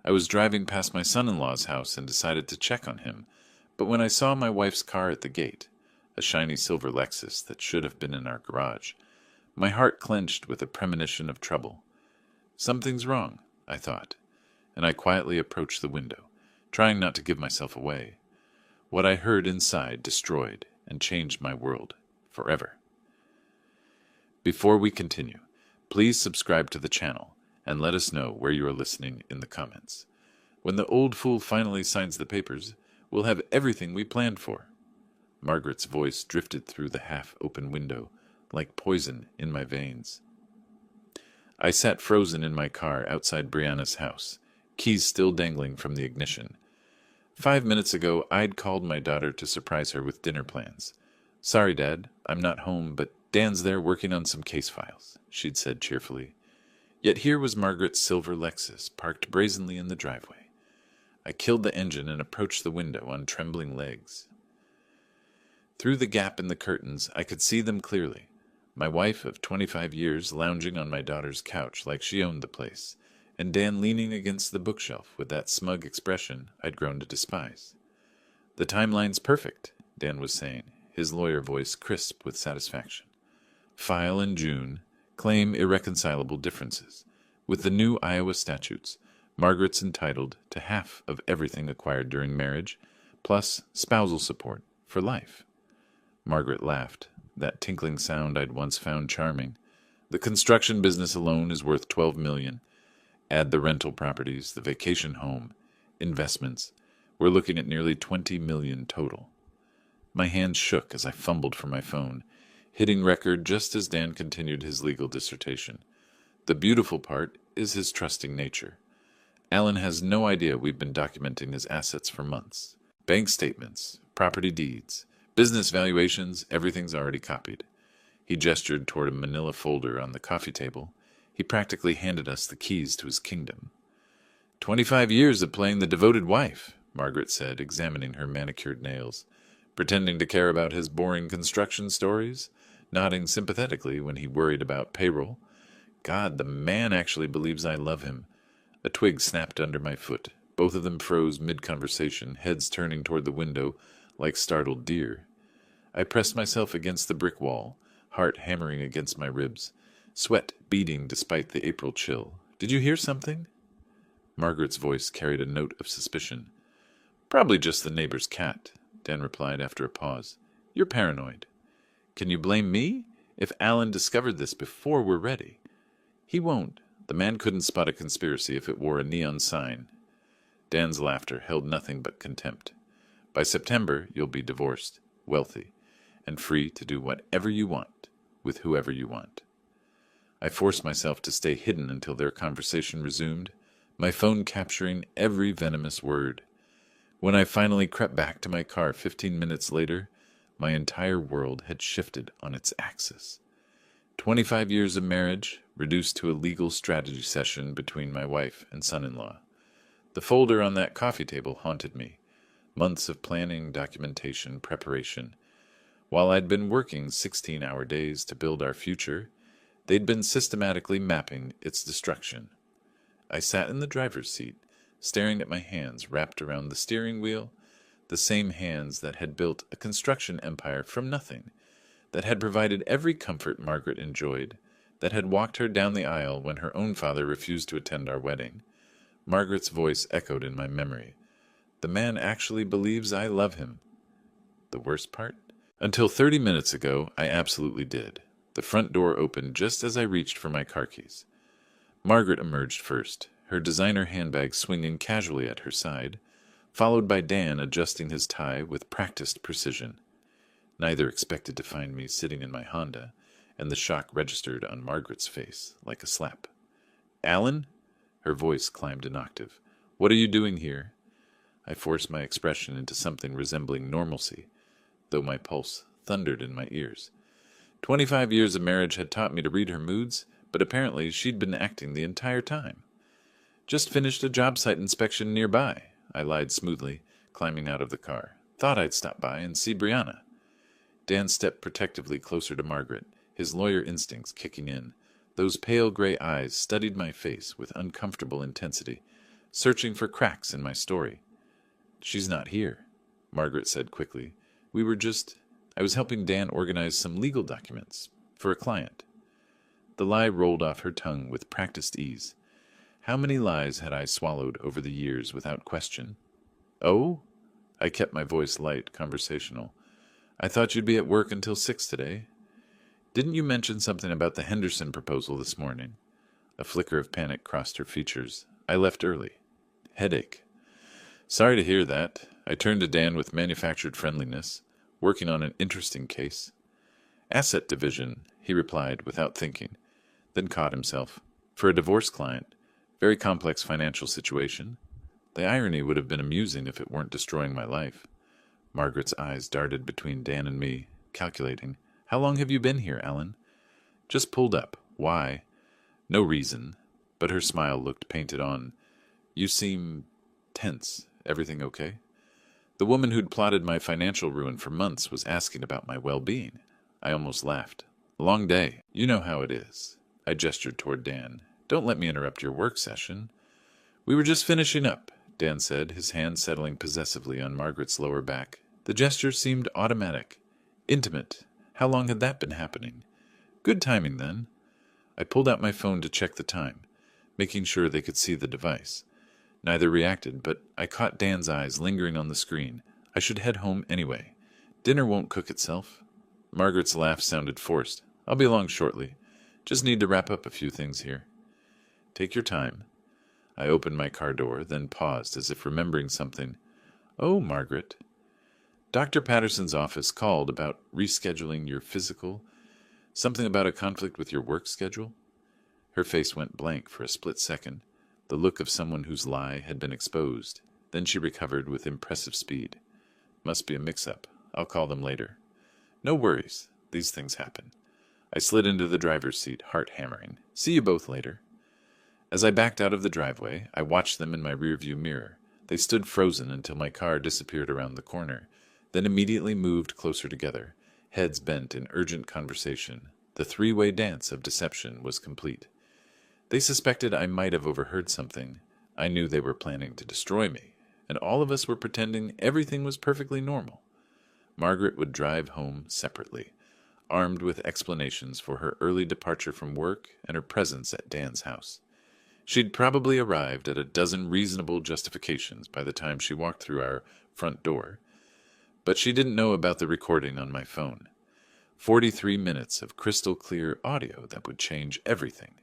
I was driving past my son-in-law's house and decided to check on him, but when I saw my wife's car at the gate, a shiny silver Lexus that should have been in our garage, my heart clenched with a premonition of trouble. Something's wrong, I thought, and I quietly approached the window, trying not to give myself away. What I heard inside destroyed and changed my world forever. Before we continue, please subscribe to the channel and let us know where you are listening in the comments. When the old fool finally signs the papers, we'll have everything we planned for. Margaret's voice drifted through the half-open window like poison in my veins. I sat frozen in my car outside Brianna's house, keys still dangling from the ignition. 5 minutes ago, I'd called my daughter to surprise her with dinner plans. "Sorry, Dad, I'm not home, but Dan's there working on some case files," she'd said cheerfully. Yet here was Margaret's silver Lexus parked brazenly in the driveway. I killed the engine and approached the window on trembling legs. Through the gap in the curtains, I could see them clearly. My wife of 25 years lounging on my daughter's couch like she owned the place, and Dan leaning against the bookshelf with that smug expression I'd grown to despise. "The timeline's perfect," Dan was saying, his lawyer voice crisp with satisfaction. "File in June, claim irreconcilable differences. With the new Iowa statutes, Margaret's entitled to half of everything acquired during marriage, plus spousal support for life." Margaret laughed, that tinkling sound I'd once found charming. "The construction business alone is worth $12 million. Add the rental properties, the vacation home, investments. We're looking at nearly $20 million total." My hands shook as I fumbled for my phone, hitting record just as Dan continued his legal dissertation. The beautiful part is his trusting nature. Alan has no idea we've been documenting his assets for months. Bank statements, property deeds, business valuations, everything's already copied. He gestured toward a manila folder on the coffee table. He practically handed us the keys to his kingdom. 25 years of playing the devoted wife," Margaret said, examining her manicured nails. "Pretending to care about his boring construction stories, nodding sympathetically when he worried about payroll. God, the man actually believes I love him." A twig snapped under my foot. Both of them froze mid-conversation, heads turning toward the window like startled deer. I pressed myself against the brick wall, heart hammering against my ribs, sweat beading despite the April chill. "Did you hear something?" Margaret's voice carried a note of suspicion. "Probably just the neighbor's cat," Dan replied after a pause. "You're paranoid." "Can you blame me? If Alan discovered this before we're ready." "He won't. The man couldn't spot a conspiracy if it wore a neon sign." Dan's laughter held nothing but contempt. "By September, you'll be divorced, wealthy, and free to do whatever you want, with whoever you want." I forced myself to stay hidden until their conversation resumed, my phone capturing every venomous word. When I finally crept back to my car 15 minutes later, my entire world had shifted on its axis. 25 years of marriage, reduced to a legal strategy session between my wife and son-in-law. The folder on that coffee table haunted me. Months of planning, documentation, preparation. While I'd been working 16-hour days to build our future, they'd been systematically mapping its destruction. I sat in the driver's seat, staring at my hands wrapped around the steering wheel, the same hands that had built a construction empire from nothing, that had provided every comfort Margaret enjoyed, that had walked her down the aisle when her own father refused to attend our wedding. Margaret's voice echoed in my memory. "The man actually believes I love him." The worst part? Until 30 minutes ago, I absolutely did. The front door opened just as I reached for my car keys. Margaret emerged first, her designer handbag swinging casually at her side, followed by Dan adjusting his tie with practiced precision. Neither expected to find me sitting in my Honda, and the shock registered on Margaret's face like a slap. "Alan?" Her voice climbed an octave. "What are you doing here?" I forced my expression into something resembling normalcy, though my pulse thundered in my ears. 25 years of marriage had taught me to read her moods, but apparently she'd been acting the entire time. "Just finished a job site inspection nearby," I lied smoothly, climbing out of the car. "Thought I'd stop by and see Brianna." Dan stepped protectively closer to Margaret, his lawyer instincts kicking in. Those pale gray eyes studied my face with uncomfortable intensity. searching for cracks in my story. "She's not here," Margaret said quickly. I was helping Dan organize some legal documents for a client." The lie rolled off her tongue with practiced ease. How many lies had I swallowed over the years without question? "Oh?" I kept my voice light, conversational. "I thought you'd be at work until 6 today. Didn't you mention something about the Henderson proposal this morning?" A flicker of panic crossed her features. "I left early. Headache." "Sorry to hear that." I turned to Dan with manufactured friendliness, working on an interesting case. "Asset division," he replied without thinking, then caught himself. "For a divorce client. Very complex financial situation. The irony would have been amusing if it weren't destroying my life." Margaret's eyes darted between Dan and me, calculating. "How long have you been here, Alan?" "Just pulled up. Why?" "No reason." But her smile looked painted on. "You seem tense. Everything okay?" The woman who'd plotted my financial ruin for months was asking about my well-being. I almost laughed. "Long day. You know how it is." I gestured toward Dan. "Don't let me interrupt your work session." "We were just finishing up," Dan said, his hand settling possessively on Margaret's lower back. The gesture seemed automatic. Intimate. How long had that been happening? Good timing, then. I pulled out my phone to check the time, making sure they could see the device. Neither reacted, but I caught Dan's eyes lingering on the screen. I should head home anyway. Dinner won't cook itself. Margaret's laugh sounded forced. "I'll be along shortly. Just need to wrap up a few things here." "Take your time." I opened my car door, then paused as if remembering something. "Oh, Margaret." "Dr. Patterson's office called about rescheduling your physical. Something about a conflict with your work schedule?" Her face went blank for a split second, the look of someone whose lie had been exposed. Then she recovered with impressive speed. "Must be a mix-up. I'll call them later." "No worries. These things happen." I slid into the driver's seat, heart hammering. "See you both later." As I backed out of the driveway, I watched them in my rearview mirror. They stood frozen until my car disappeared around the corner, then immediately moved closer together, heads bent in urgent conversation. The three-way dance of deception was complete. They suspected I might have overheard something. I knew they were planning to destroy me, and all of us were pretending everything was perfectly normal. Margaret would drive home separately, armed with explanations for her early departure from work and her presence at Dan's house. She'd probably arrived at a dozen reasonable justifications by the time she walked through our front door. But she didn't know about the recording on my phone. 43 minutes of crystal-clear audio that would change everything.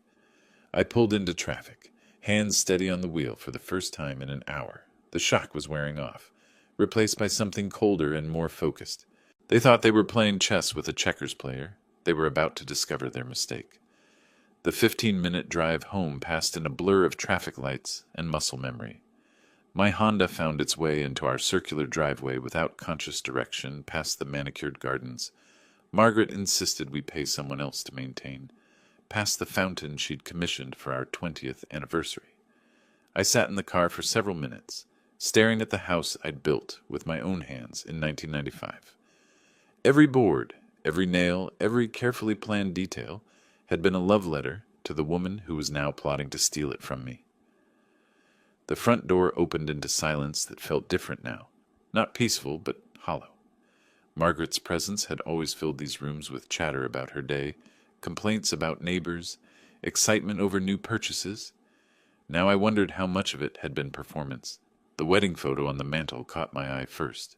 I pulled into traffic, hands steady on the wheel for the first time in an hour. The shock was wearing off, replaced by something colder and more focused. They thought they were playing chess with a checkers player. They were about to discover their mistake. The 15-minute drive home passed in a blur of traffic lights and muscle memory. My Honda found its way into our circular driveway without conscious direction past the manicured gardens. Margaret insisted we pay someone else to maintain, past the fountain she'd commissioned for our 20th anniversary. I sat in the car for several minutes, staring at the house I'd built with my own hands in 1995. Every board, every nail, every carefully planned detail had been a love letter to the woman who was now plotting to steal it from me. The front door opened into silence that felt different now, not peaceful, but hollow. Margaret's presence had always filled these rooms with chatter about her day, complaints about neighbors, excitement over new purchases. Now I wondered how much of it had been performance. The wedding photo on the mantel caught my eye first.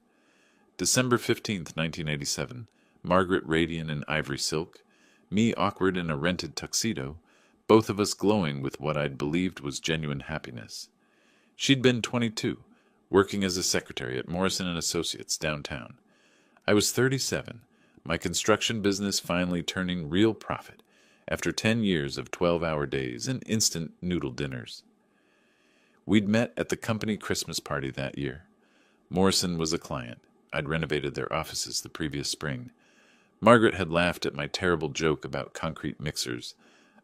December 15th, 1987, Margaret radiant in ivory silk, me awkward in a rented tuxedo, both of us glowing with what I'd believed was genuine happiness. She'd been 22, working as a secretary at Morrison & Associates downtown. I was 37, my construction business finally turning real profit after 10 years of 12-hour days and instant noodle dinners. We'd met at the company Christmas party that year. Morrison was a client. I'd renovated their offices the previous spring. Margaret had laughed at my terrible joke about concrete mixers,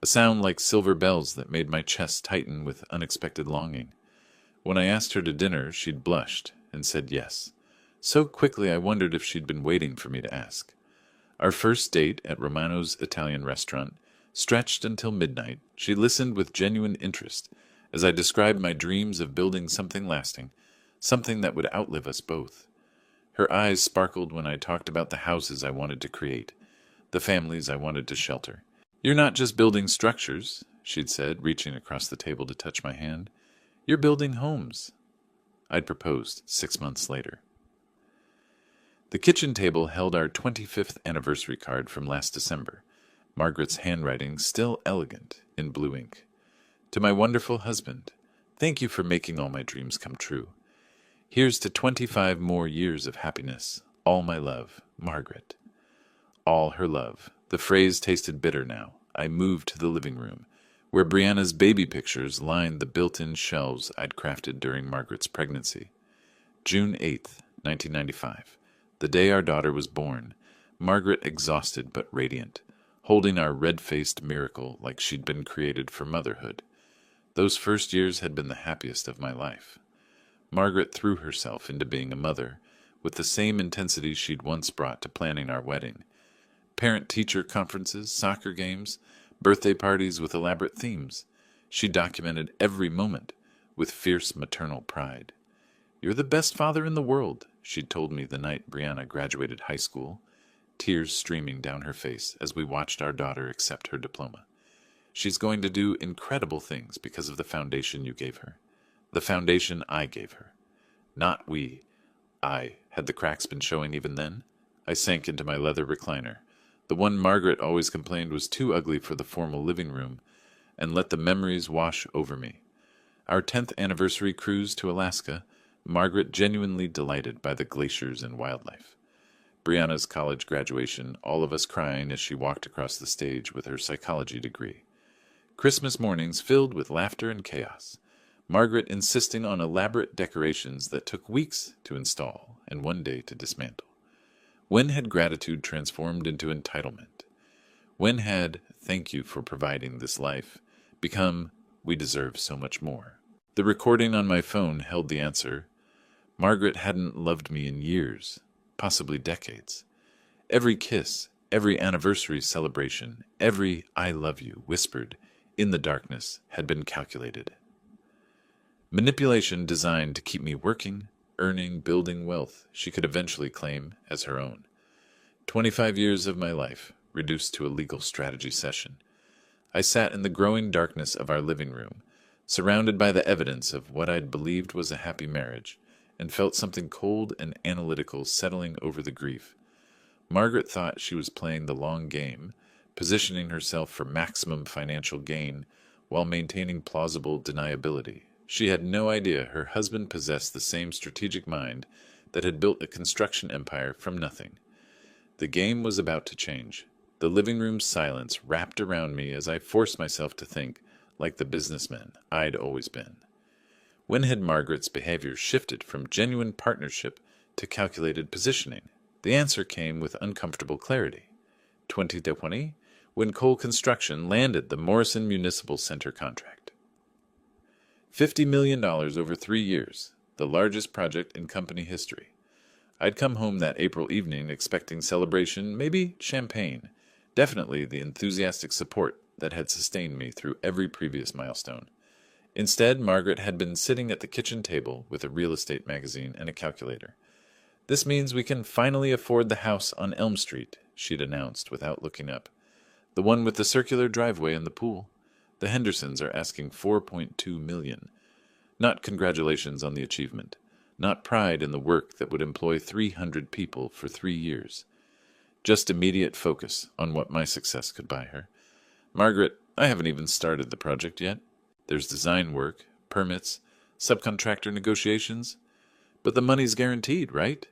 a sound like silver bells that made my chest tighten with unexpected longing. When I asked her to dinner, she'd blushed and said yes. So quickly I wondered if she'd been waiting for me to ask. Our first date at Romano's Italian restaurant stretched until midnight. She listened with genuine interest, as I described my dreams of building something lasting, something that would outlive us both. Her eyes sparkled when I talked about the houses I wanted to create, the families I wanted to shelter. "You're not just building structures," she'd said, reaching across the table to touch my hand. "You're building homes." I'd proposed 6 months later. The kitchen table held our 25th anniversary card from last December, Margaret's handwriting still elegant in blue ink. "To my wonderful husband, thank you for making all my dreams come true. Here's to 25 more years of happiness. All my love, Margaret." All her love. The phrase tasted bitter now. I moved to the living room, where Brianna's baby pictures lined the built-in shelves I'd crafted during Margaret's pregnancy. June 8th, 1995. The day our daughter was born, Margaret exhausted but radiant, holding our red-faced miracle like she'd been created for motherhood. Those first years had been the happiest of my life. Margaret threw herself into being a mother, with the same intensity she'd once brought to planning our wedding. Parent-teacher conferences, soccer games, birthday parties with elaborate themes. She documented every moment with fierce maternal pride. "You're the best father in the world," she'd told me the night Brianna graduated high school, tears streaming down her face as we watched our daughter accept her diploma. "She's going to do incredible things because of the foundation you gave her. The foundation I gave her. Not we. Had the cracks been showing even then? I sank into my leather recliner, the one Margaret always complained was too ugly for the formal living room, and let the memories wash over me. Our 10th anniversary cruise to Alaska, Margaret genuinely delighted by the glaciers and wildlife. Brianna's college graduation, all of us crying as she walked across the stage with her psychology degree. Christmas mornings filled with laughter and chaos. Margaret insisting on elaborate decorations that took weeks to install and one day to dismantle. When had gratitude transformed into entitlement? When had "thank you for providing this life" become "we deserve so much more"? The recording on my phone held the answer. Margaret hadn't loved me in years, possibly decades. Every kiss, every anniversary celebration, every "I love you" whispered in the darkness had been calculated. Manipulation designed to keep me working, earning, building wealth she could eventually claim as her own. 25 years of my life reduced to a legal strategy session. I sat in the growing darkness of our living room, surrounded by the evidence of what I'd believed was a happy marriage, and felt something cold and analytical settling over the grief. Margaret thought she was playing the long game, positioning herself for maximum financial gain while maintaining plausible deniability. She had no idea her husband possessed the same strategic mind that had built a construction empire from nothing. The game was about to change. The living room's silence wrapped around me as I forced myself to think like the businessman I'd always been. When had Margaret's behavior shifted from genuine partnership to calculated positioning? The answer came with uncomfortable clarity. 2020, when Cole Construction landed the Morrison Municipal Center contract. $50 million over 3 years, the largest project in company history. I'd come home that April evening expecting celebration, maybe champagne, definitely the enthusiastic support that had sustained me through every previous milestone. Instead, Margaret had been sitting at the kitchen table with a real estate magazine and a calculator. "This means we can finally afford the house on Elm Street," she'd announced without looking up. "The one with the circular driveway and the pool. The Hendersons are asking $4.2 million. Not congratulations on the achievement. Not pride in the work that would employ 300 people for 3 years. Just immediate focus on what my success could buy her. Margaret, I haven't even started the project yet. There's design work, permits, subcontractor negotiations. But the money's guaranteed, right?"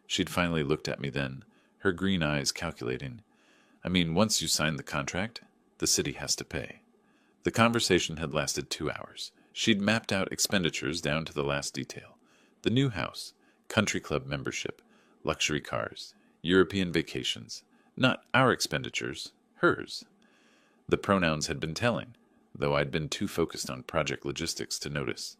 She'd finally looked at me then, her green eyes calculating. "I mean, once you sign the contract, the city has to pay." The conversation had lasted 2 hours. She'd mapped out expenditures down to the last detail. The new house, country club membership, luxury cars, European vacations. Not our expenditures, hers. The pronouns had been telling, though I'd been too focused on project logistics to notice.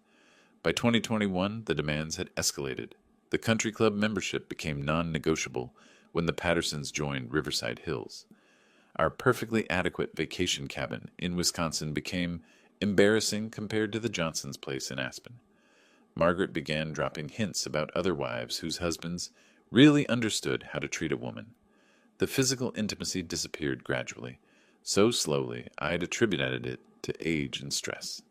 By 2021, the demands had escalated. The country club membership became non-negotiable when the Pattersons joined Riverside Hills. Our perfectly adequate vacation cabin in Wisconsin became embarrassing compared to the Johnsons' place in Aspen. Margaret began dropping hints about other wives whose husbands really understood how to treat a woman. The physical intimacy disappeared gradually, so slowly I had attributed it to age and stress.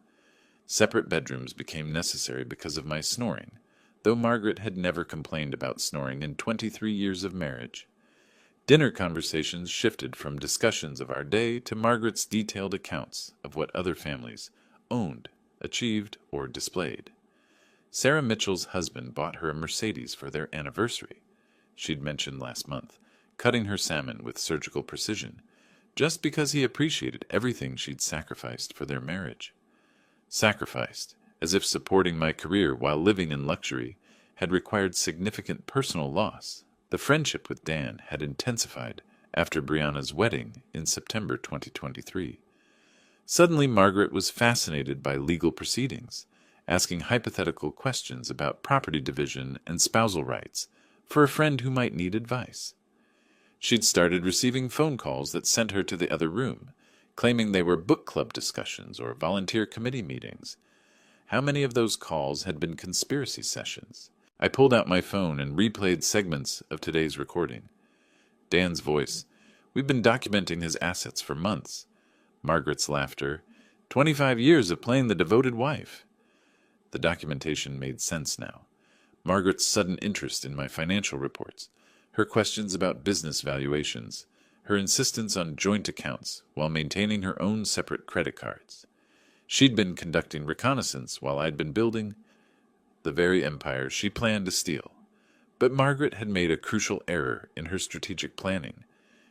Separate bedrooms became necessary because of my snoring, though Margaret had never complained about snoring in 23 years of marriage. Dinner conversations shifted from discussions of our day to Margaret's detailed accounts of what other families owned, achieved, or displayed. Sarah Mitchell's husband bought her a Mercedes for their anniversary, she'd mentioned last month, cutting her salmon with surgical precision, just because he appreciated everything she'd sacrificed for their marriage. Sacrificed, as if supporting my career while living in luxury had required significant personal loss. The friendship with Dan had intensified after Brianna's wedding in September 2023. Suddenly, Margaret was fascinated by legal proceedings, asking hypothetical questions about property division and spousal rights for a friend who might need advice. She'd started receiving phone calls that sent her to the other room, claiming they were book club discussions or volunteer committee meetings. How many of those calls had been conspiracy sessions? I pulled out my phone and replayed segments of today's recording. Dan's voice. We've been documenting his assets for months. Margaret's laughter. 25 years of playing the devoted wife. The documentation made sense now. Margaret's sudden interest in my financial reports. Her questions about business valuations. Her insistence on joint accounts while maintaining her own separate credit cards. She'd been conducting reconnaissance while I'd been building the very empire she planned to steal. But Margaret had made a crucial error in her strategic planning.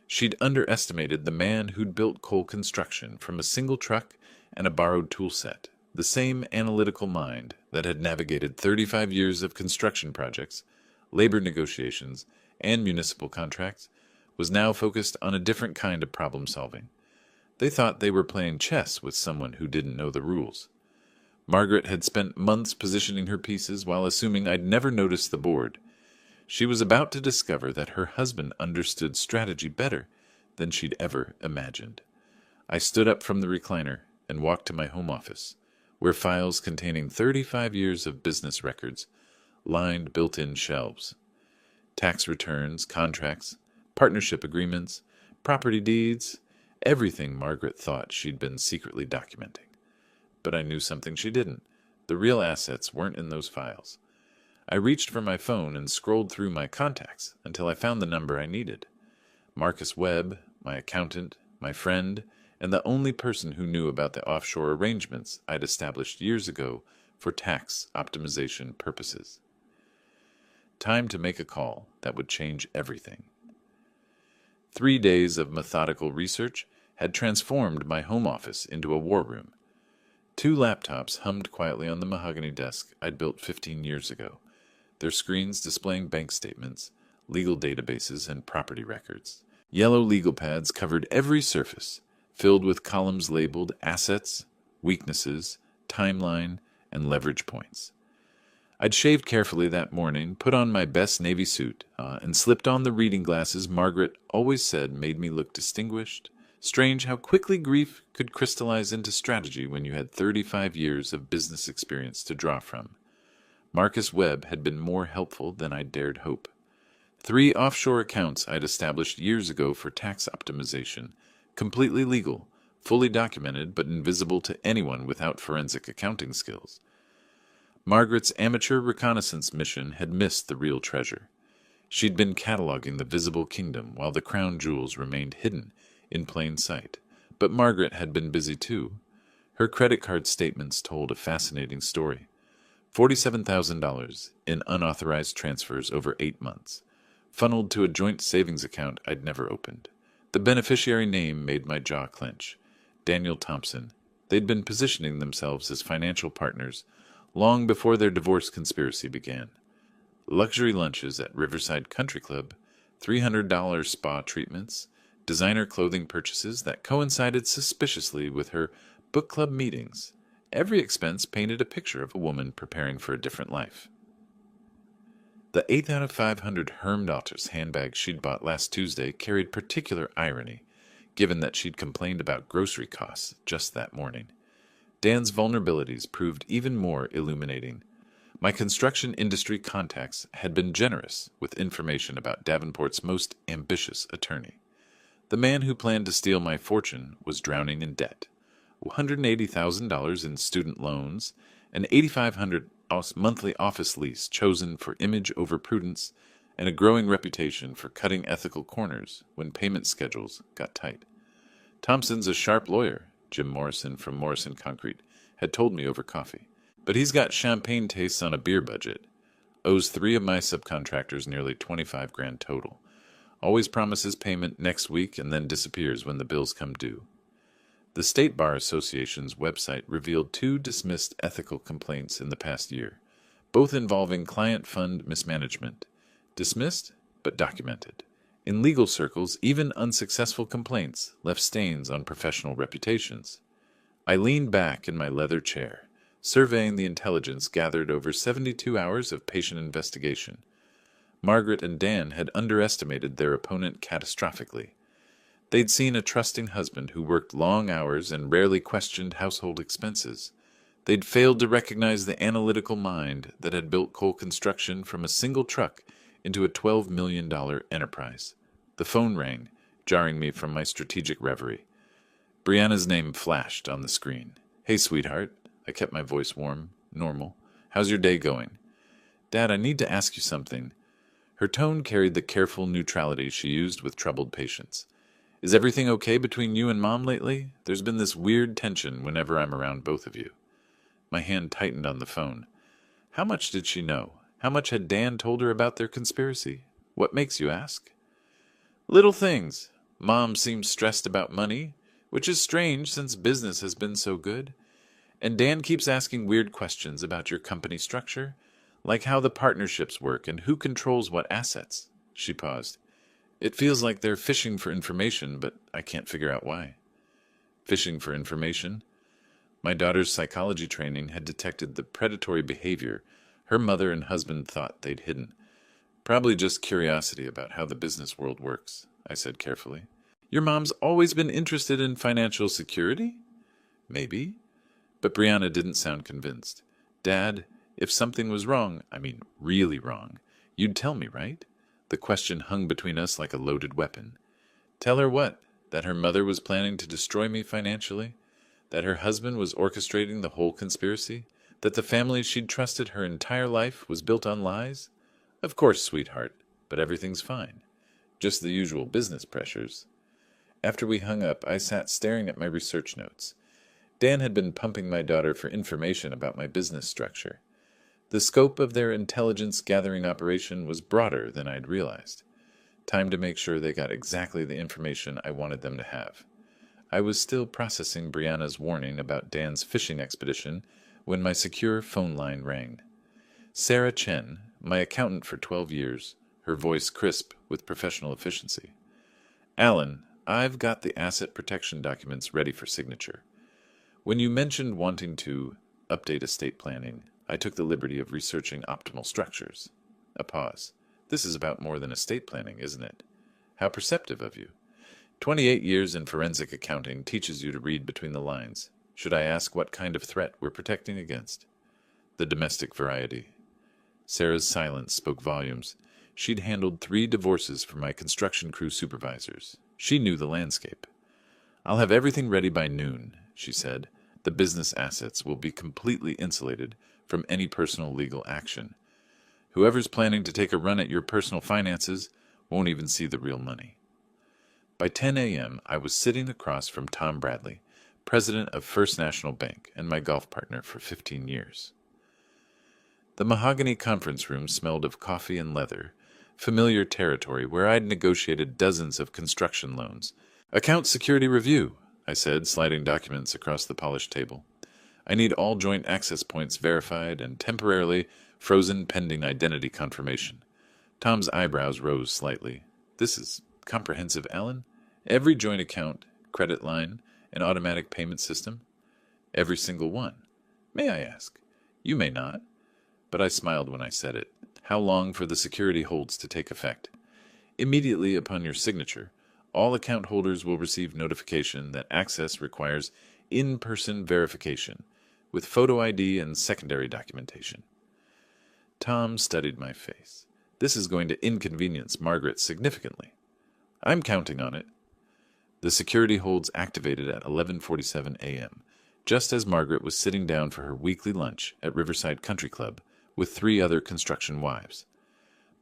She'd underestimated the man who'd built Cole Construction from a single truck and a borrowed tool set. The same analytical mind that had navigated 35 years of construction projects, labor negotiations, and municipal contracts was now focused on a different kind of problem-solving. They thought they were playing chess with someone who didn't know the rules. Margaret had spent months positioning her pieces while assuming I'd never noticed the board. She was about to discover that her husband understood strategy better than she'd ever imagined. I stood up from the recliner and walked to my home office, where files containing 35 years of business records lined built-in shelves. Tax returns, contracts, partnership agreements, property deeds, everything Margaret thought she'd been secretly documenting. But I knew something she didn't. The real assets weren't in those files. I reached for my phone and scrolled through my contacts until I found the number I needed. Marcus Webb, my accountant, my friend, and the only person who knew about the offshore arrangements I'd established years ago for tax optimization purposes. Time to make a call that would change everything. 3 days of methodical research had transformed my home office into a war room. 2 laptops hummed quietly on the mahogany desk I'd built 15 years ago, their screens displaying bank statements, legal databases, and property records. Yellow legal pads covered every surface, filled with columns labeled assets, weaknesses, timeline, and leverage points. I'd shaved carefully that morning, put on my best navy suit, and slipped on the reading glasses Margaret always said made me look distinguished. Strange how quickly grief could crystallize into strategy when you had 35 years of business experience to draw from. Marcus Webb had been more helpful than I dared hope. 3 offshore accounts I'd established years ago for tax optimization, completely legal, fully documented but invisible to anyone without forensic accounting skills. Margaret's amateur reconnaissance mission had missed the real treasure. She'd been cataloging the visible kingdom while the crown jewels remained hidden in plain sight. But Margaret had been busy too. Her credit card statements told a fascinating story. $47,000 in unauthorized transfers over 8 months, funneled to a joint savings account I'd never opened. The beneficiary name made my jaw clench. Daniel Thompson. They'd been positioning themselves as financial partners long before their divorce conspiracy began. Luxury lunches at Riverside Country Club, $300 spa treatments, designer clothing purchases that coincided suspiciously with her book club meetings. Every expense painted a picture of a woman preparing for a different life. The 8 out of 500 Hermdotter's handbag she'd bought last Tuesday carried particular irony, given that she'd complained about grocery costs just that morning. Dan's vulnerabilities proved even more illuminating. My construction industry contacts had been generous with information about Davenport's most ambitious attorney. The man who planned to steal my fortune was drowning in debt. $180,000 in student loans, an $8,500 monthly office lease chosen for image over prudence, and a growing reputation for cutting ethical corners when payment schedules got tight. Thompson's a sharp lawyer, Jim Morrison from Morrison Concrete had told me over coffee. But he's got champagne tastes on a beer budget. Owes 3 of my subcontractors nearly $25,000 total. Always promises payment next week and then disappears when the bills come due. The State Bar Association's website revealed 2 dismissed ethical complaints in the past year, both involving client fund mismanagement. Dismissed, but documented. In legal circles, even unsuccessful complaints left stains on professional reputations. I leaned back in my leather chair, surveying the intelligence gathered over 72 hours of patient investigation. Margaret and Dan had underestimated their opponent catastrophically. They'd seen a trusting husband who worked long hours and rarely questioned household expenses. They'd failed to recognize the analytical mind that had built Cole Construction from a single truck into a $12 million enterprise. The phone rang, jarring me from my strategic reverie. Brianna's name flashed on the screen. "Hey, sweetheart." I kept my voice warm, normal. "How's your day going?" "Dad, I need to ask you something." Her tone carried the careful neutrality she used with troubled patients. "Is everything okay between you and Mom lately? There's been this weird tension whenever I'm around both of you." My hand tightened on the phone. How much did she know? How much had Dan told her about their conspiracy? What makes you ask? "Little things. Mom seems stressed about money, which is strange since business has been so good. And Dan keeps asking weird questions about your company structure, like how the partnerships work and who controls what assets." She paused. "It feels like they're fishing for information, but I can't figure out why." Fishing for information? My daughter's psychology training had detected the predatory behavior her mother and husband thought they'd hidden. "Probably just curiosity about how the business world works," I said carefully. "Your mom's always been interested in financial security?" "Maybe." But Brianna didn't sound convinced. "Dad, if something was wrong, I mean really wrong, you'd tell me, right?" The question hung between us like a loaded weapon. Tell her what? That her mother was planning to destroy me financially? That her husband was orchestrating the whole conspiracy? That the family she'd trusted her entire life was built on lies? Of course, sweetheart, but everything's fine. Just the usual business pressures. After we hung up, I sat staring at my research notes. Dan had been pumping my daughter for information about my business structure. The scope of their intelligence-gathering operation was broader than I'd realized. Time to make sure they got exactly the information I wanted them to have. I was still processing Brianna's warning about Dan's fishing expedition when my secure phone line rang. Sarah Chen, my accountant for 12 years, her voice crisp with professional efficiency. "Alan, I've got the asset protection documents ready for signature. When you mentioned wanting to update estate planning, I took the liberty of researching optimal structures." A pause. "This is about more than estate planning, isn't it?" "How perceptive of you. 28 years in forensic accounting teaches you to read between the lines. Should I ask what kind of threat we're protecting against?" "The domestic variety." Sarah's silence spoke volumes. She'd handled 3 divorces for my construction crew supervisors. She knew the landscape. "I'll have everything ready by noon," she said. "The business assets will be completely insulated from any personal legal action. Whoever's planning to take a run at your personal finances won't even see the real money." By 10 a.m., I was sitting across from Tom Bradley, president of First National Bank and my golf partner for 15 years. The mahogany conference room smelled of coffee and leather, familiar territory where I'd negotiated dozens of construction loans. "Account security review," I said, sliding documents across the polished table. "I need all joint access points verified and temporarily frozen pending identity confirmation." Tom's eyebrows rose slightly. "This is comprehensive, Alan? Every joint account, credit line, and automatic payment system?" "Every single one." "May I ask?" "You may not." But I smiled when I said it. "How long for the security holds to take effect?" "Immediately upon your signature. All account holders will receive notification that access requires in-person verification, with photo ID and secondary documentation. Tom studied my face. This is going to inconvenience Margaret significantly. I'm counting on it. The security holds activated at 11:47 a.m., just as Margaret was sitting down for her weekly lunch at Riverside Country Club with 3 other construction wives.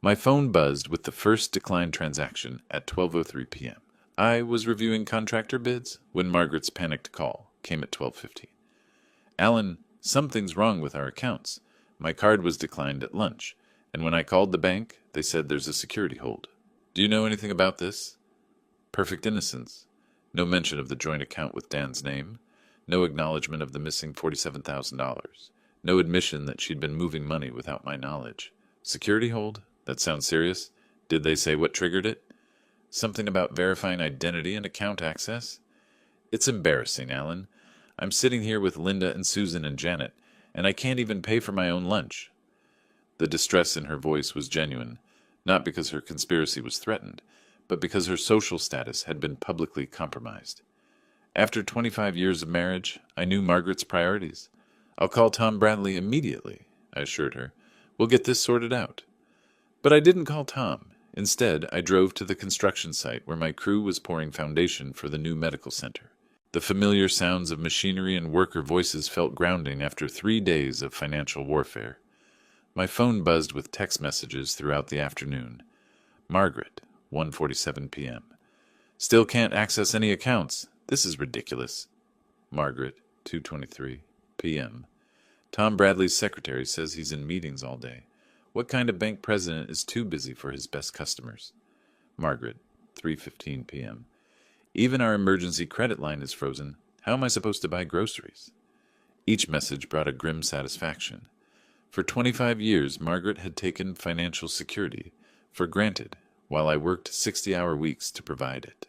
My phone buzzed with the first declined transaction at 12:03 p.m. I was reviewing contractor bids when Margaret's panicked call came at 12:15. Alan, something's wrong with our accounts. My card was declined at lunch, and when I called the bank, they said there's a security hold. Do you know anything about this? Perfect innocence. No mention of the joint account with Dan's name. No acknowledgement of the missing $47,000. No admission that she'd been moving money without my knowledge. Security hold? That sounds serious. Did they say what triggered it? Something about verifying identity and account access? It's embarrassing, Alan. I'm sitting here with Linda and Susan and Janet, and I can't even pay for my own lunch. The distress in her voice was genuine, not because her conspiracy was threatened, but because her social status had been publicly compromised. After 25 years of marriage, I knew Margaret's priorities. I'll call Tom Bradley immediately, I assured her. We'll get this sorted out. But I didn't call Tom. Instead, I drove to the construction site where my crew was pouring foundation for the new medical center. The familiar sounds of machinery and worker voices felt grounding after 3 days of financial warfare. My phone buzzed with text messages throughout the afternoon. Margaret, 1:47 p.m. Still can't access any accounts. This is ridiculous. Margaret, 2:23 p.m. Tom Bradley's secretary says he's in meetings all day. What kind of bank president is too busy for his best customers? Margaret, 3:15 p.m. Even our emergency credit line is frozen. How am I supposed to buy groceries? Each message brought a grim satisfaction. For 25 years, Margaret had taken financial security for granted, while I worked 60-hour weeks to provide it.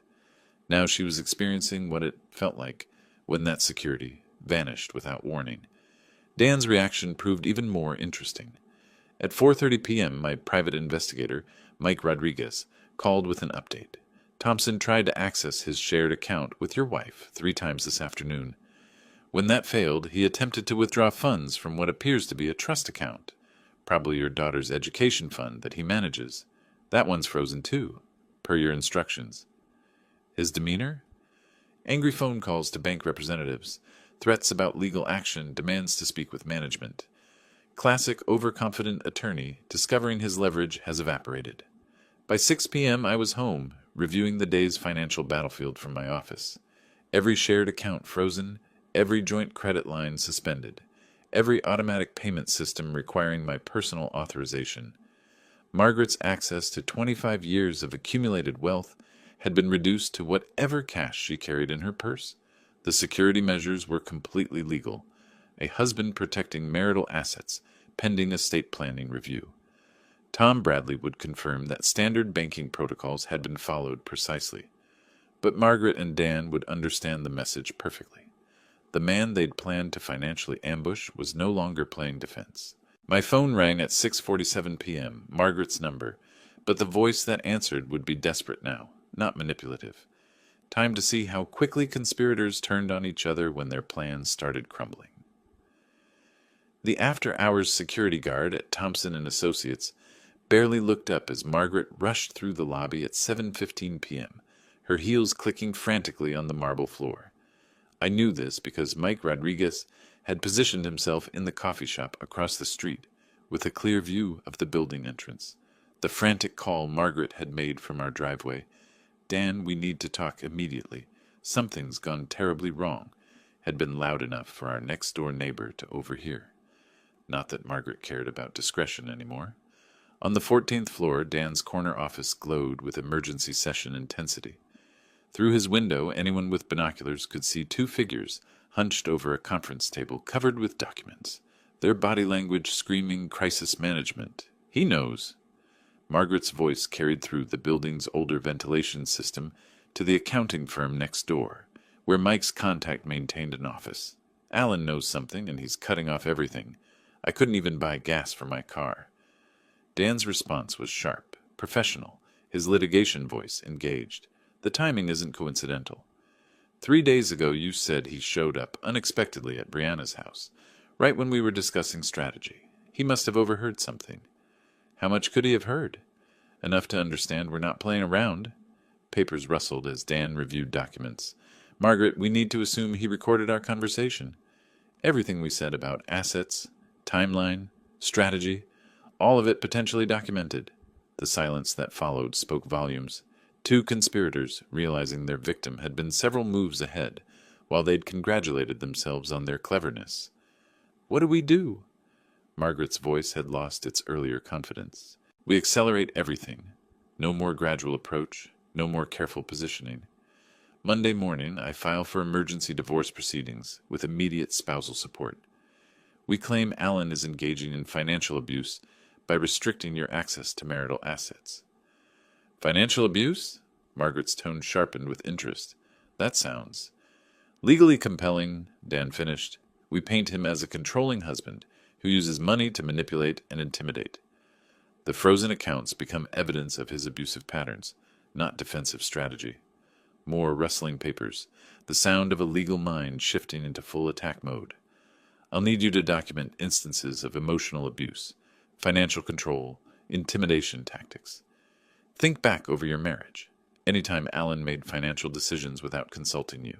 Now she was experiencing what it felt like when that security vanished without warning. Dan's reaction proved even more interesting. At 4:30 p.m., my private investigator, Mike Rodriguez, called with an update. Thompson tried to access his shared account with your wife 3 times this afternoon. When that failed, he attempted to withdraw funds from what appears to be a trust account, probably your daughter's education fund that he manages. That one's frozen too, per your instructions. His demeanor? Angry phone calls to bank representatives, threats about legal action, demands to speak with management. Classic overconfident attorney discovering his leverage has evaporated. By 6 p.m. I was home, reviewing the day's financial battlefield from my office. Every shared account frozen, every joint credit line suspended, every automatic payment system requiring my personal authorization. Margaret's access to 25 years of accumulated wealth had been reduced to whatever cash she carried in her purse. The security measures were completely legal, a husband protecting marital assets pending estate planning review. Tom Bradley would confirm that standard banking protocols had been followed precisely. But Margaret and Dan would understand the message perfectly. The man they'd planned to financially ambush was no longer playing defense. My phone rang at 6:47 p.m., Margaret's number, but the voice that answered would be desperate now, not manipulative. Time to see how quickly conspirators turned on each other when their plans started crumbling. The after-hours security guard at Thompson & Associates barely looked up as Margaret rushed through the lobby at 7:15 p.m., her heels clicking frantically on the marble floor. I knew this because Mike Rodriguez had positioned himself in the coffee shop across the street with a clear view of the building entrance. The frantic call Margaret had made from our driveway, "Dan, we need to talk immediately. Something's gone terribly wrong," had been loud enough for our next-door neighbor to overhear. Not that Margaret cared about discretion anymore. On the 14th floor, Dan's corner office glowed with emergency session intensity. Through his window, anyone with binoculars could see 2 figures hunched over a conference table covered with documents, their body language screaming crisis management. He knows. Margaret's voice carried through the building's older ventilation system to the accounting firm next door, where Mike's contact maintained an office. Alan knows something, and he's cutting off everything. I couldn't even buy gas for my car. Dan's response was sharp, professional, his litigation voice engaged. The timing isn't coincidental. 3 days ago you said he showed up unexpectedly at Brianna's house, right when we were discussing strategy. He must have overheard something. How much could he have heard? Enough to understand we're not playing around. Papers rustled as Dan reviewed documents. Margaret, we need to assume he recorded our conversation. Everything we said about assets, timeline, strategy, all of it potentially documented. The silence that followed spoke volumes. Two conspirators, realizing their victim had been several moves ahead, while they'd congratulated themselves on their cleverness. What do we do? Margaret's voice had lost its earlier confidence. We accelerate everything. No more gradual approach, no more careful positioning. Monday morning, I file for emergency divorce proceedings with immediate spousal support. We claim Alan is engaging in financial abuse by restricting your access to marital assets. Financial abuse? Margaret's tone sharpened with interest. That sounds legally compelling, Dan finished. We paint him as a controlling husband who uses money to manipulate and intimidate. The frozen accounts become evidence of his abusive patterns, not defensive strategy. More rustling papers, the sound of a legal mind shifting into full attack mode. I'll need you to document instances of emotional abuse, financial control, intimidation tactics. Think back over your marriage. Anytime Alan made financial decisions without consulting you.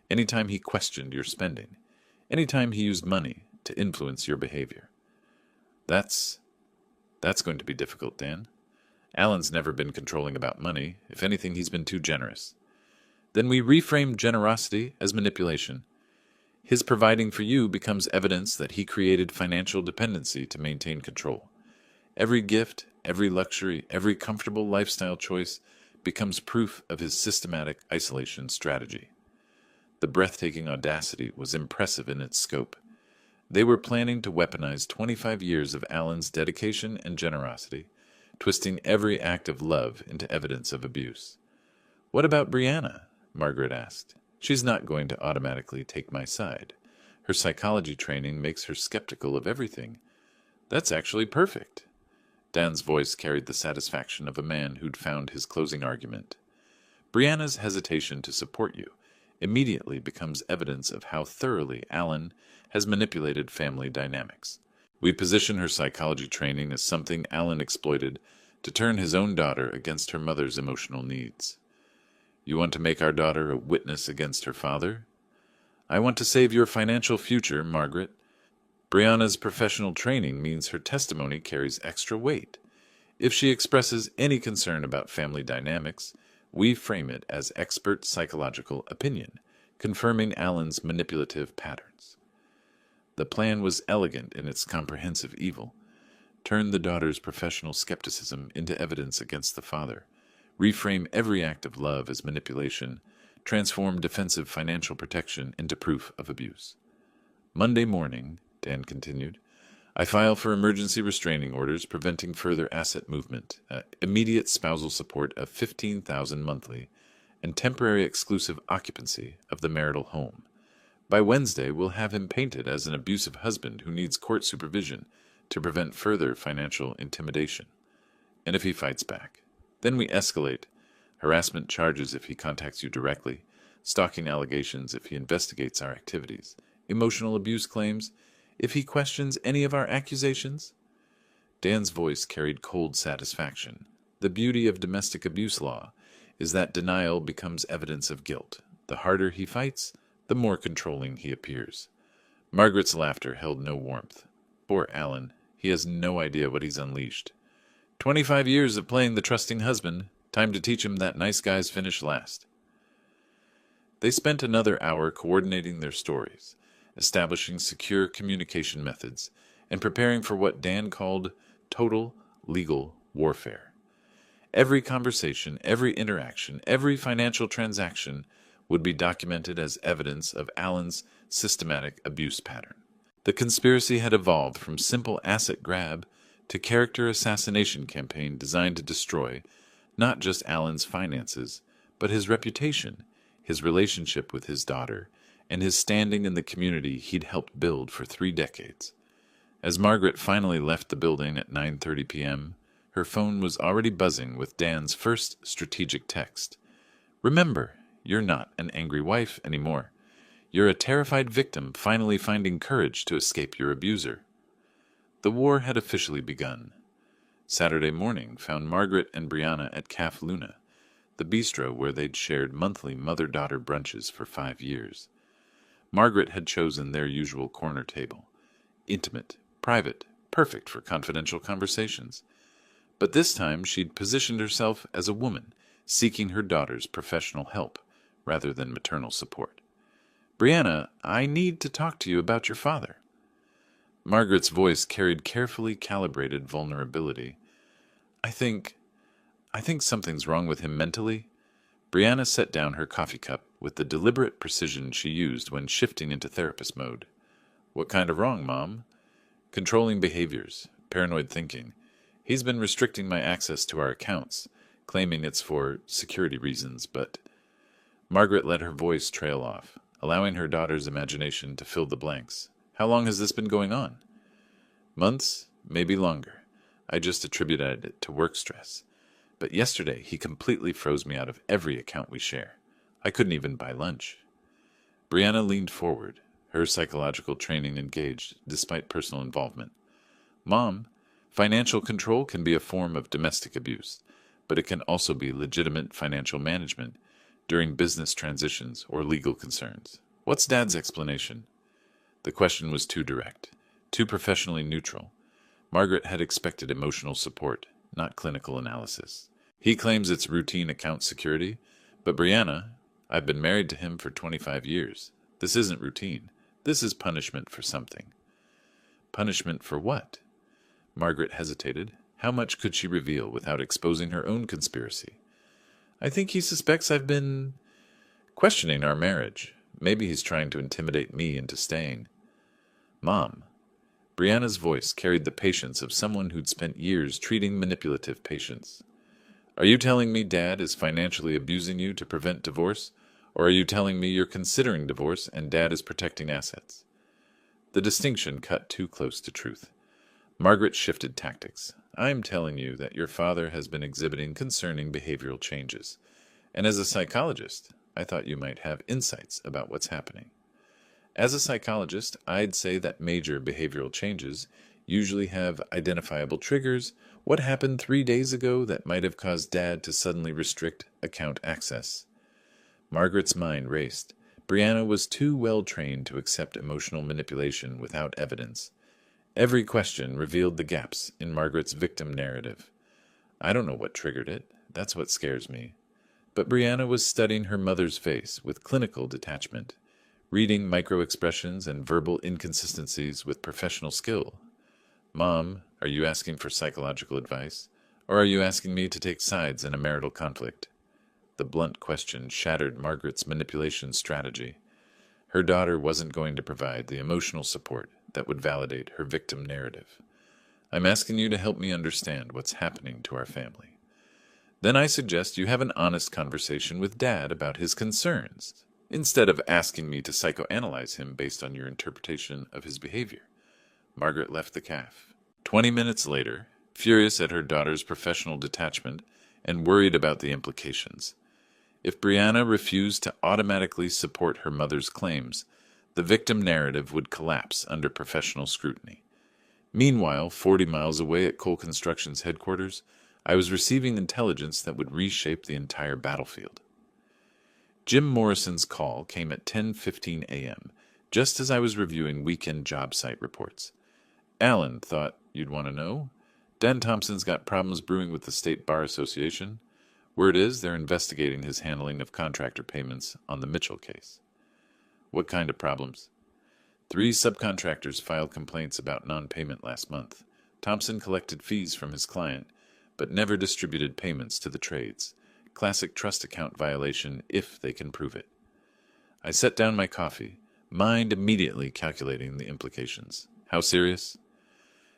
Anytime he questioned your spending. Anytime he used money to influence your behavior. That's going to be difficult, Dan. Alan's never been controlling about money. If anything, he's been too generous. Then we reframe generosity as manipulation. His providing for you becomes evidence that he created financial dependency to maintain control. Every gift, every luxury, every comfortable lifestyle choice becomes proof of his systematic isolation strategy. The breathtaking audacity was impressive in its scope. They were planning to weaponize 25 years of Alan's dedication and generosity, twisting every act of love into evidence of abuse. What about Brianna? Margaret asked. She's not going to automatically take my side. Her psychology training makes her skeptical of everything. That's actually perfect. Dan's voice carried the satisfaction of a man who'd found his closing argument. Brianna's hesitation to support you immediately becomes evidence of how thoroughly Alan has manipulated family dynamics. We position her psychology training as something Alan exploited to turn his own daughter against her mother's emotional needs. You want to make our daughter a witness against her father? I want to save your financial future, Margaret. Brianna's professional training means her testimony carries extra weight. If she expresses any concern about family dynamics, we frame it as expert psychological opinion, confirming Alan's manipulative patterns. The plan was elegant in its comprehensive evil. Turn the daughter's professional skepticism into evidence against the father. Reframe every act of love as manipulation. Transform defensive financial protection into proof of abuse. Monday morning, Dan continued, I file for emergency restraining orders preventing further asset movement, immediate spousal support of $15,000 monthly, and temporary exclusive occupancy of the marital home. By Wednesday, we'll have him painted as an abusive husband who needs court supervision to prevent further financial intimidation. And if he fights back, then we escalate. Harassment charges if he contacts you directly, stalking allegations if he investigates our activities, emotional abuse claims if he questions any of our accusations. Dan's voice carried cold satisfaction. The beauty of domestic abuse law is that denial becomes evidence of guilt. The harder he fights, the more controlling he appears. Margaret's laughter held no warmth. Poor Alan, he has no idea what he's unleashed. 25 years of playing the trusting husband. Time to teach him that nice guys finish last. They spent another hour coordinating their stories, establishing secure communication methods, and preparing for what Dan called total legal warfare. Every conversation, every interaction, every financial transaction would be documented as evidence of Alan's systematic abuse pattern. The conspiracy had evolved from simple asset grab to character assassination campaign designed to destroy not just Alan's finances, but his reputation, his relationship with his daughter, and his standing in the community he'd helped build for 3 decades. As Margaret finally left the building at 9:30 p.m., her phone was already buzzing with Dan's first strategic text. Remember, you're not an angry wife anymore. You're a terrified victim finally finding courage to escape your abuser. The war had officially begun. Saturday morning found Margaret and Brianna at Caf Luna, the bistro where they'd shared monthly mother-daughter brunches for 5 years. Margaret had chosen their usual corner table. Intimate, private, perfect for confidential conversations. But this time she'd positioned herself as a woman, seeking her daughter's professional help, rather than maternal support. "Brianna, I need to talk to you about your father." Margaret's voice carried carefully calibrated vulnerability. I think something's wrong with him mentally." Brianna set down her coffee cup with the deliberate precision she used when shifting into therapist mode. "What kind of wrong, Mom?" "Controlling behaviors, paranoid thinking. He's been restricting my access to our accounts, claiming it's for security reasons, but—" Margaret let her voice trail off, allowing her daughter's imagination to fill the blanks. "How long has this been going on?" "Months, maybe longer. I just attributed it to work stress. But yesterday he completely froze me out of every account we share. I couldn't even buy lunch." Brianna leaned forward, her psychological training engaged despite personal involvement. "Mom, financial control can be a form of domestic abuse, but it can also be legitimate financial management during business transitions or legal concerns. What's Dad's explanation?" The question was too direct, too professionally neutral. Margaret had expected emotional support, not clinical analysis. "He claims it's routine account security, but Brianna, I've been married to him for 25 years. This isn't routine. This is punishment for something." "Punishment for what?" Margaret hesitated. How much could she reveal without exposing her own conspiracy? "I think he suspects I've been questioning our marriage. Maybe he's trying to intimidate me into staying." "Mom." Brianna's voice carried the patience of someone who'd spent years treating manipulative patients. "Are you telling me Dad is financially abusing you to prevent divorce, or are you telling me you're considering divorce and Dad is protecting assets?" The distinction cut too close to truth. Margaret shifted tactics. "I'm telling you that your father has been exhibiting concerning behavioral changes, and as a psychologist, I thought you might have insights about what's happening." "As a psychologist, I'd say that major behavioral changes usually have identifiable triggers. What happened 3 days ago that might have caused Dad to suddenly restrict account access?" Margaret's mind raced. Brianna was too well trained to accept emotional manipulation without evidence. Every question revealed the gaps in Margaret's victim narrative. "I don't know what triggered it. That's what scares me." But Brianna was studying her mother's face with clinical detachment, reading micro-expressions and verbal inconsistencies with professional skill. "Mom, are you asking for psychological advice, or are you asking me to take sides in a marital conflict?" The blunt question shattered Margaret's manipulation strategy. Her daughter wasn't going to provide the emotional support that would validate her victim narrative. "I'm asking you to help me understand what's happening to our family. Then I suggest you have an honest conversation with Dad about his concerns, instead of asking me to psychoanalyze him based on your interpretation of his behavior." Margaret left the caf. 20 minutes later, furious at her daughter's professional detachment and worried about the implications. If Brianna refused to automatically support her mother's claims, the victim narrative would collapse under professional scrutiny. Meanwhile, 40 miles away at Cole Construction's headquarters, I was receiving intelligence that would reshape the entire battlefield. Jim Morrison's call came at 10:15 a.m., just as I was reviewing weekend job site reports. "Alan, thought you'd want to know. Dan Thompson's got problems brewing with the State Bar Association. Word is they're investigating his handling of contractor payments on the Mitchell case." "What kind of problems?" 3 subcontractors filed complaints about non-payment last month. Thompson collected fees from his client, but never distributed payments to the trades. Classic trust account violation if they can prove it. I set down my coffee, mind immediately calculating the implications. How serious?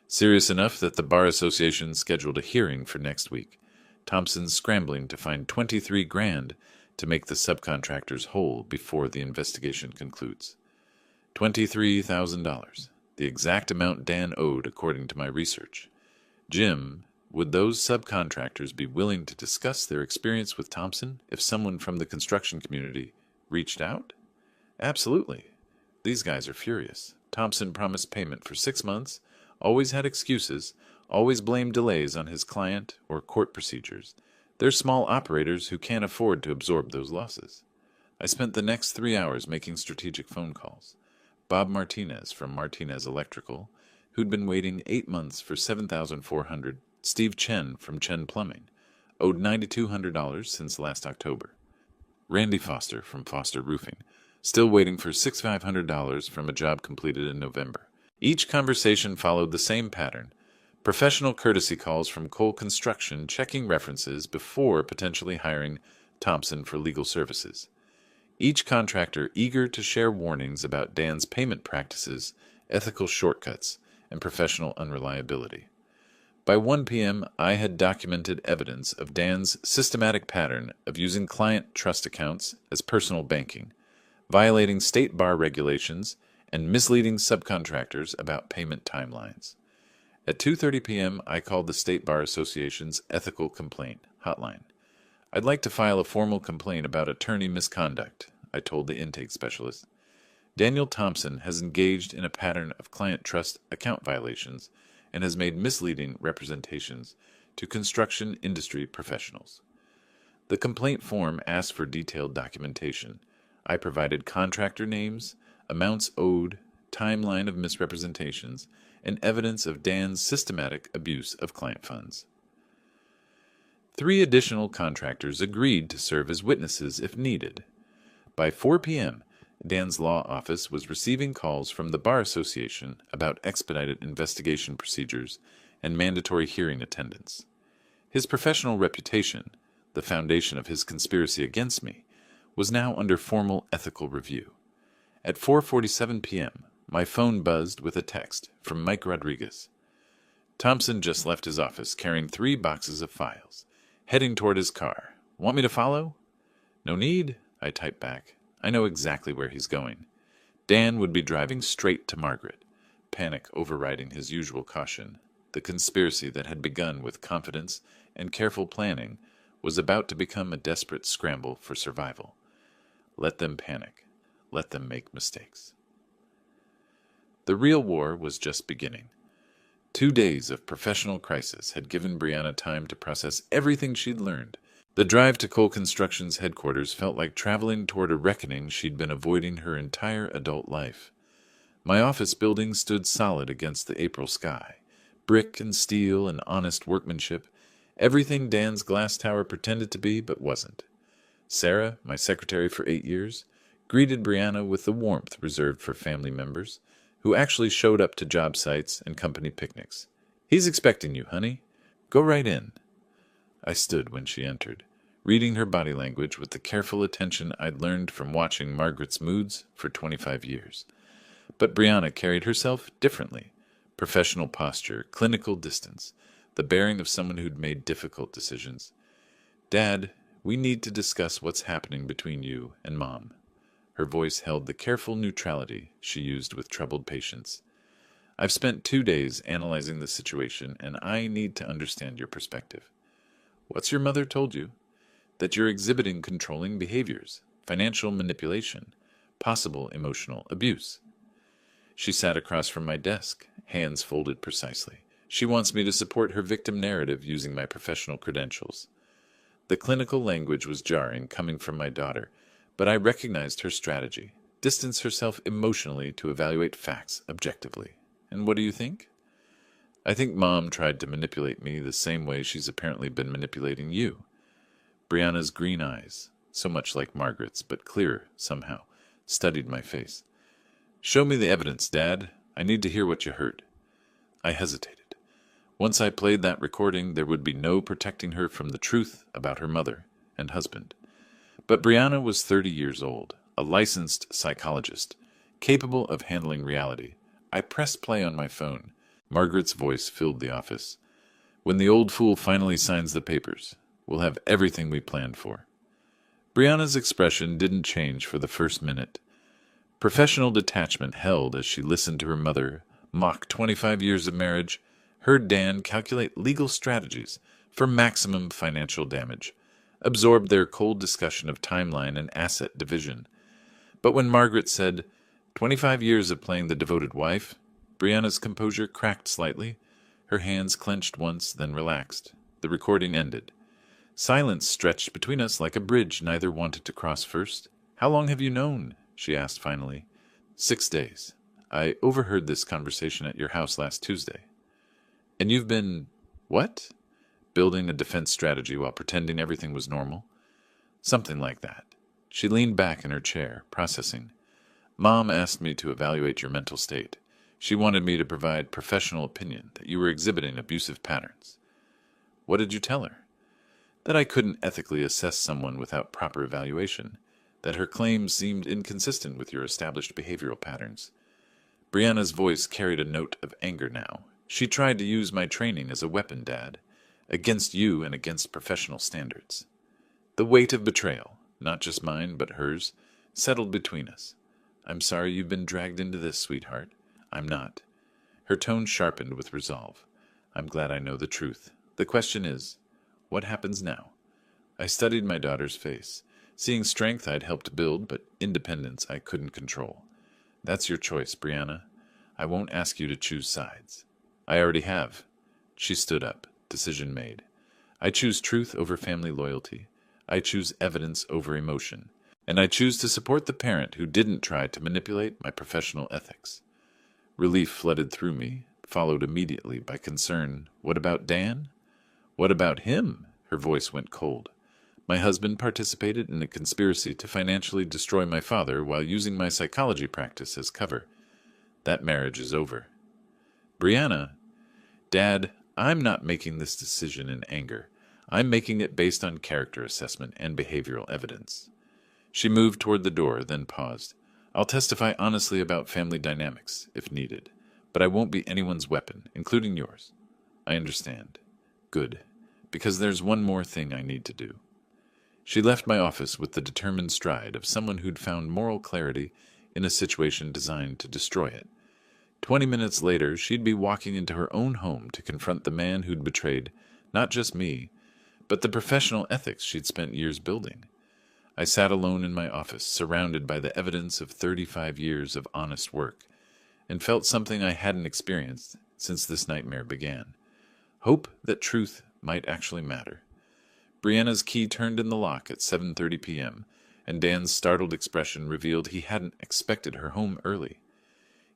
Serious enough that the Bar Association scheduled a hearing for next week. Thompson's scrambling to find $23,000 to make the subcontractors whole before the investigation concludes. $23,000, the exact amount Dan owed according to my research. Jim Would those subcontractors be willing to discuss their experience with Thompson if someone from the construction community reached out? Absolutely. These guys are furious. Thompson promised payment for 6 months, always had excuses, always blamed delays on his client or court procedures. They're small operators who can't afford to absorb those losses. I spent the next 3 hours making strategic phone calls. Bob Martinez from Martinez Electrical, who'd been waiting 8 months for $7,400. Steve Chen from Chen Plumbing, owed $9,200 since last October. Randy Foster from Foster Roofing, still waiting for $6,500 from a job completed in November. Each conversation followed the same pattern. Professional courtesy calls from Cole Construction checking references before potentially hiring Thompson for legal services. Each contractor eager to share warnings about Dan's payment practices, ethical shortcuts, and professional unreliability. By 1 p.m., I had documented evidence of Dan's systematic pattern of using client trust accounts as personal banking, violating state bar regulations, and misleading subcontractors about payment timelines. At 2:30 p.m., I called the State Bar Association's ethical complaint hotline. I'd like to file a formal complaint about attorney misconduct, I told the intake specialist. Daniel Thompson has engaged in a pattern of client trust account violations and has made misleading representations to construction industry professionals. The complaint form asked for detailed documentation. I provided contractor names, amounts owed, timeline of misrepresentations, and evidence of Dan's systematic abuse of client funds. 3 additional contractors agreed to serve as witnesses if needed. By 4 p.m., Dan's law office was receiving calls from the Bar Association about expedited investigation procedures and mandatory hearing attendance. His professional reputation, the foundation of his conspiracy against me, was now under formal ethical review. At 4:47 p.m., my phone buzzed with a text from Mike Rodriguez. Thompson just left his office carrying 3 boxes of files, heading toward his car. Want me to follow? No need, I typed back. I know exactly where he's going. Dan would be driving straight to Margaret, panic overriding his usual caution. The conspiracy that had begun with confidence and careful planning was about to become a desperate scramble for survival. Let them panic. Let them make mistakes. The real war was just beginning. 2 days of professional crisis had given Brianna time to process everything she'd learned. The drive to Cole Construction's headquarters felt like traveling toward a reckoning she'd been avoiding her entire adult life. My office building stood solid against the April sky. Brick and steel and honest workmanship, everything Dan's glass tower pretended to be but wasn't. Sarah, my secretary for 8 years, greeted Brianna with the warmth reserved for family members, who actually showed up to job sites and company picnics. "He's expecting you, honey. Go right in." I stood when she entered, reading her body language with the careful attention I'd learned from watching Margaret's moods for 25 years. But Brianna carried herself differently. Professional posture, clinical distance, the bearing of someone who'd made difficult decisions. "Dad, we need to discuss what's happening between you and Mom." Her voice held the careful neutrality she used with troubled patience. "I've spent 2 days analyzing the situation, and I need to understand your perspective." "What's your mother told you?" "That you're exhibiting controlling behaviors, financial manipulation, possible emotional abuse." She sat across from my desk, hands folded precisely. She wants me to support her victim narrative using my professional credentials. The clinical language was jarring coming from my daughter, but I recognized her strategy. Distance herself emotionally to evaluate facts objectively. "And what do you think?" "I think Mom tried to manipulate me the same way she's apparently been manipulating you." Brianna's green eyes, so much like Margaret's, but clearer somehow, studied my face. "Show me the evidence, Dad. I need to hear what you heard." I hesitated. Once I played that recording, there would be no protecting her from the truth about her mother and husband. But Brianna was 30 years old, a licensed psychologist, capable of handling reality. I pressed play on my phone. Margaret's voice filled the office. "When the old fool finally signs the papers, we'll have everything we planned for." Brianna's expression didn't change for the first minute. Professional detachment held as she listened to her mother mock 25 years of marriage, heard Dan calculate legal strategies for maximum financial damage, absorbed their cold discussion of timeline and asset division. But when Margaret said, 25 years of playing the devoted wife, Brianna's composure cracked slightly. Her hands clenched once, then relaxed. The recording ended. Silence stretched between us like a bridge neither wanted to cross first. How long have you known? She asked finally. 6 days. I overheard this conversation at your house last Tuesday. And you've been... what? Building a defense strategy while pretending everything was normal? Something like that. She leaned back in her chair, processing. Mom asked me to evaluate your mental state. She wanted me to provide professional opinion that you were exhibiting abusive patterns. What did you tell her? That I couldn't ethically assess someone without proper evaluation, that her claims seemed inconsistent with your established behavioral patterns. Brianna's voice carried a note of anger now. She tried to use my training as a weapon, Dad, against you and against professional standards. The weight of betrayal, not just mine but hers, settled between us. I'm sorry you've been dragged into this, sweetheart. I'm not. Her tone sharpened with resolve. I'm glad I know the truth. The question is, what happens now? I studied my daughter's face. Seeing strength I'd helped build, but independence I couldn't control. That's your choice, Brianna. I won't ask you to choose sides. I already have. She stood up. Decision made. I choose truth over family loyalty. I choose evidence over emotion. And I choose to support the parent who didn't try to manipulate my professional ethics. Relief flooded through me, followed immediately by concern. What about Dan? What about him? Her voice went cold. My husband participated in a conspiracy to financially destroy my father while using my psychology practice as cover. That marriage is over. Brianna, Dad, I'm not making this decision in anger. I'm making it based on character assessment and behavioral evidence. She moved toward the door, then paused. I'll testify honestly about family dynamics, if needed, but I won't be anyone's weapon, including yours. I understand. Good, because there's one more thing I need to do. She left my office with the determined stride of someone who'd found moral clarity in a situation designed to destroy it. 20 minutes later, she'd be walking into her own home to confront the man who'd betrayed not just me, but the professional ethics she'd spent years building. I sat alone in my office, surrounded by the evidence of 35 years of honest work, and felt something I hadn't experienced since this nightmare began. Hope that truth might actually matter. Brianna's key turned in the lock at 7:30 p.m., and Dan's startled expression revealed he hadn't expected her home early.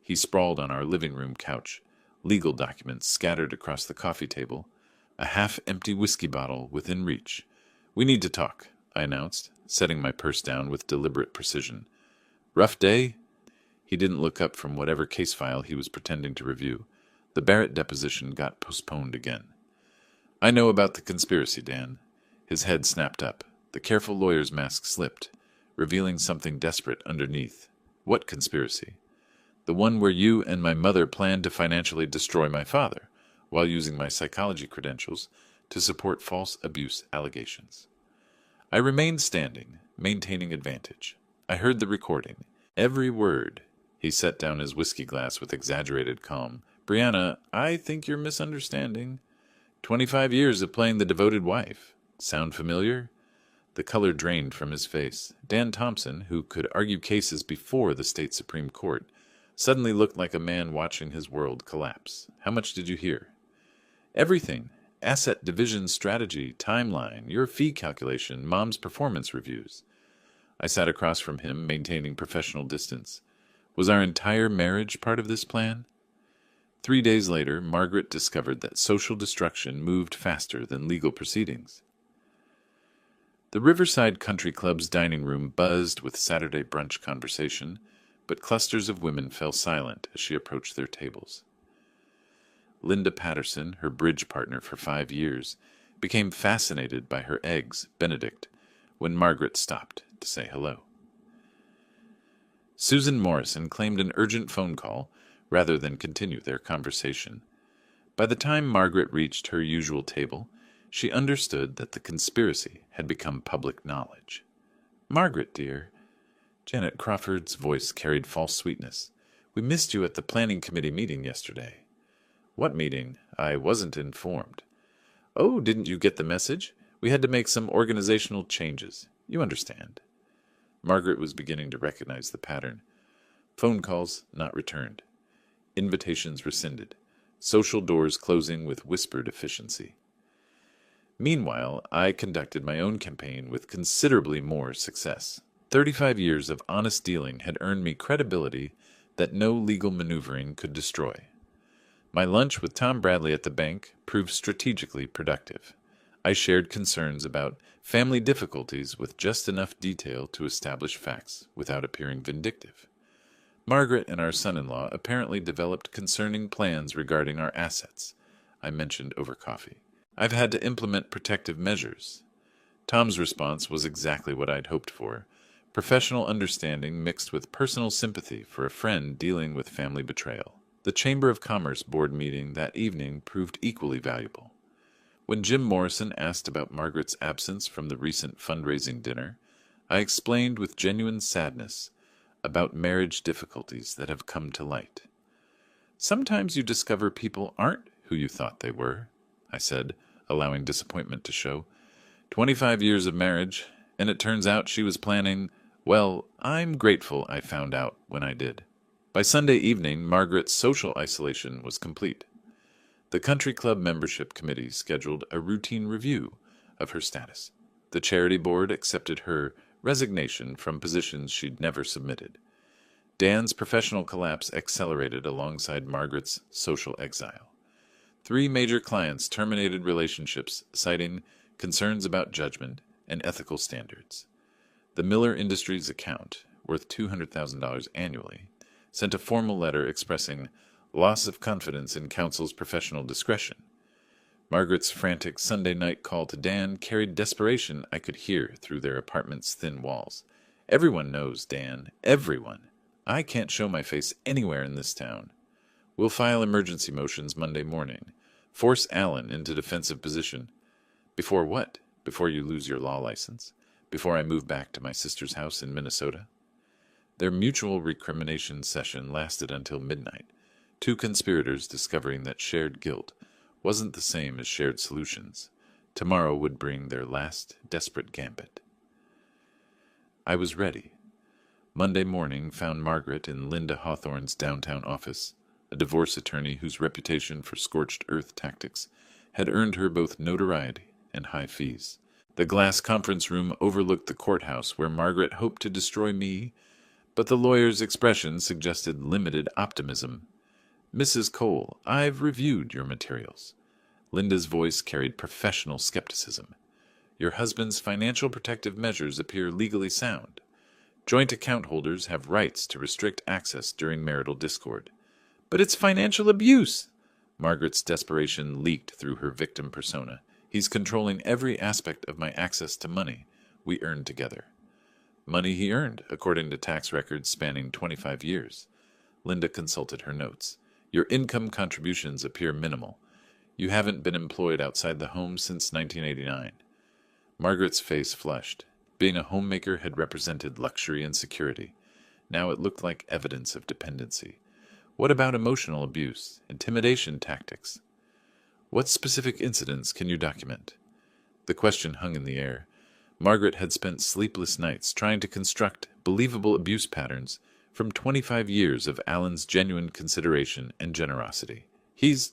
He sprawled on our living room couch, legal documents scattered across the coffee table, a half-empty whiskey bottle within reach. We need to talk, I announced, setting my purse down with deliberate precision. Rough day? He didn't look up from whatever case file he was pretending to review. The Barrett deposition got postponed again. I know about the conspiracy, Dan. His head snapped up. The careful lawyer's mask slipped, revealing something desperate underneath. What conspiracy? The one where you and my mother planned to financially destroy my father, while using my psychology credentials to support false abuse allegations. I remained standing, maintaining advantage. I heard the recording. Every word. He set down his whiskey glass with exaggerated calm. Brianna, I think you're misunderstanding. 25 years of playing the devoted wife. Sound familiar? The color drained from his face. Dan Thompson, who could argue cases before the state Supreme Court, suddenly looked like a man watching his world collapse. How much did you hear? Everything. Asset division strategy, timeline, your fee calculation, Mom's performance reviews. I sat across from him, maintaining professional distance. Was our entire marriage part of this plan? 3 days later, Margaret discovered that social destruction moved faster than legal proceedings. The Riverside Country Club's dining room buzzed with Saturday brunch conversation, but clusters of women fell silent as she approached their tables. Linda Patterson, her bridge partner for 5 years, became fascinated by her eggs, Benedict, when Margaret stopped to say hello. Susan Morrison claimed an urgent phone call rather than continue their conversation. By the time Margaret reached her usual table, she understood that the conspiracy had become public knowledge. Margaret, dear. Janet Crawford's voice carried false sweetness. We missed you at the planning committee meeting yesterday. What meeting? I wasn't informed. Oh, didn't you get the message? We had to make some organizational changes. You understand. Margaret was beginning to recognize the pattern. Phone calls not returned. Invitations rescinded. Social doors closing with whispered efficiency. Meanwhile, I conducted my own campaign with considerably more success. 35 years of honest dealing had earned me credibility that no legal maneuvering could destroy. My lunch with Tom Bradley at the bank proved strategically productive. I shared concerns about family difficulties with just enough detail to establish facts without appearing vindictive. Margaret and our son-in-law apparently developed concerning plans regarding our assets. I mentioned over coffee. I've had to implement protective measures. Tom's response was exactly what I'd hoped for. Professional understanding mixed with personal sympathy for a friend dealing with family betrayal. The Chamber of Commerce board meeting that evening proved equally valuable. When Jim Morrison asked about Margaret's absence from the recent fundraising dinner, I explained with genuine sadness about marriage difficulties that have come to light. Sometimes you discover people aren't who you thought they were, I said, allowing disappointment to show. 25 years of marriage, and it turns out she was planning, well, I'm grateful I found out when I did. By Sunday evening, Margaret's social isolation was complete. The country club membership committee scheduled a routine review of her status. The charity board accepted her resignation from positions she'd never submitted. Dan's professional collapse accelerated alongside Margaret's social exile. 3 major clients terminated relationships, citing concerns about judgment and ethical standards. The Miller Industries account, worth $200,000 annually, sent a formal letter expressing loss of confidence in counsel's professional discretion. Margaret's frantic Sunday night call to Dan carried desperation I could hear through their apartment's thin walls. Everyone knows, Dan. Everyone. I can't show my face anywhere in this town. We'll file emergency motions Monday morning. Force Alan into defensive position. Before what? Before you lose your law license? Before I move back to my sister's house in Minnesota? Their mutual recrimination session lasted until midnight, 2 conspirators discovering that shared guilt wasn't the same as shared solutions. Tomorrow would bring their last desperate gambit. I was ready. Monday morning found Margaret in Linda Hawthorne's downtown office, a divorce attorney whose reputation for scorched earth tactics had earned her both notoriety and high fees. The glass conference room overlooked the courthouse where Margaret hoped to destroy me, but the lawyer's expression suggested limited optimism. Mrs. Cole, I've reviewed your materials. Linda's voice carried professional skepticism. Your husband's financial protective measures appear legally sound. Joint account holders have rights to restrict access during marital discord. But it's financial abuse! Margaret's desperation leaked through her victim persona. He's controlling every aspect of my access to money we earned together. Money he earned, according to tax records spanning 25 years. Linda consulted her notes. Your income contributions appear minimal. You haven't been employed outside the home since 1989. Margaret's face flushed. Being a homemaker had represented luxury and security. Now it looked like evidence of dependency. What about emotional abuse, intimidation tactics? What specific incidents can you document? The question hung in the air. Margaret had spent sleepless nights trying to construct believable abuse patterns from 25 years of Alan's genuine consideration and generosity. He's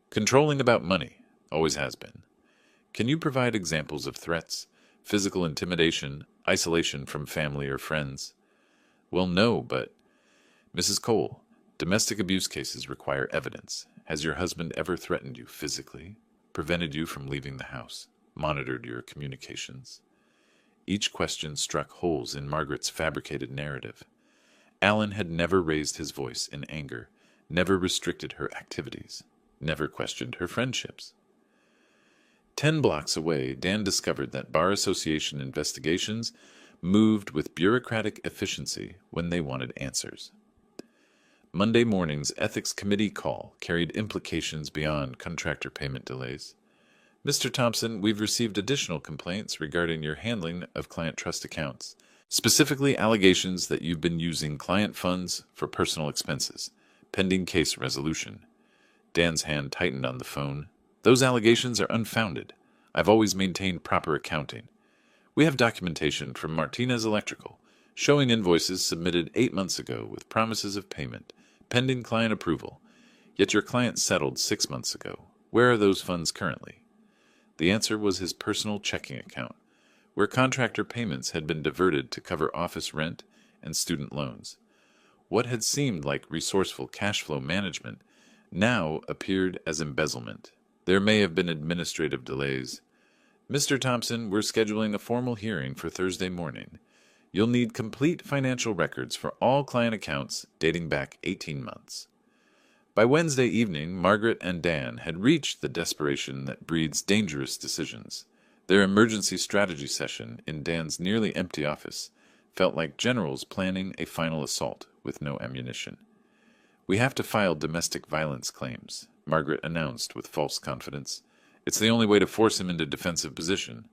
controlling about money, always has been. Can you provide examples of threats, physical intimidation, isolation from family or friends? Well, no, but... Mrs. Cole, domestic abuse cases require evidence. Has your husband ever threatened you physically, prevented you from leaving the house, monitored your communications? Each question struck holes in Margaret's fabricated narrative. Alan had never raised his voice in anger, never restricted her activities, never questioned her friendships. 10 blocks away, Dan discovered that bar association investigations moved with bureaucratic efficiency when they wanted answers. Monday morning's ethics committee call carried implications beyond contractor payment delays. Mr. Thompson, we've received additional complaints regarding your handling of client trust accounts, specifically allegations that you've been using client funds for personal expenses, pending case resolution. Dan's hand tightened on the phone. Those allegations are unfounded. I've always maintained proper accounting. We have documentation from Martinez Electrical showing invoices submitted 8 months ago with promises of payment, pending client approval. Yet your client settled 6 months ago. Where are those funds currently? The answer was his personal checking account, where contractor payments had been diverted to cover office rent and student loans. What had seemed like resourceful cash flow management now appeared as embezzlement. There may have been administrative delays. Mr. Thompson, we're scheduling a formal hearing for Thursday morning. You'll need complete financial records for all client accounts dating back 18 months. By Wednesday evening, Margaret and Dan had reached the desperation that breeds dangerous decisions. Their emergency strategy session in Dan's nearly empty office felt like generals planning a final assault with no ammunition. We have to file domestic violence claims, Margaret announced with false confidence. It's the only way to force him into defensive position.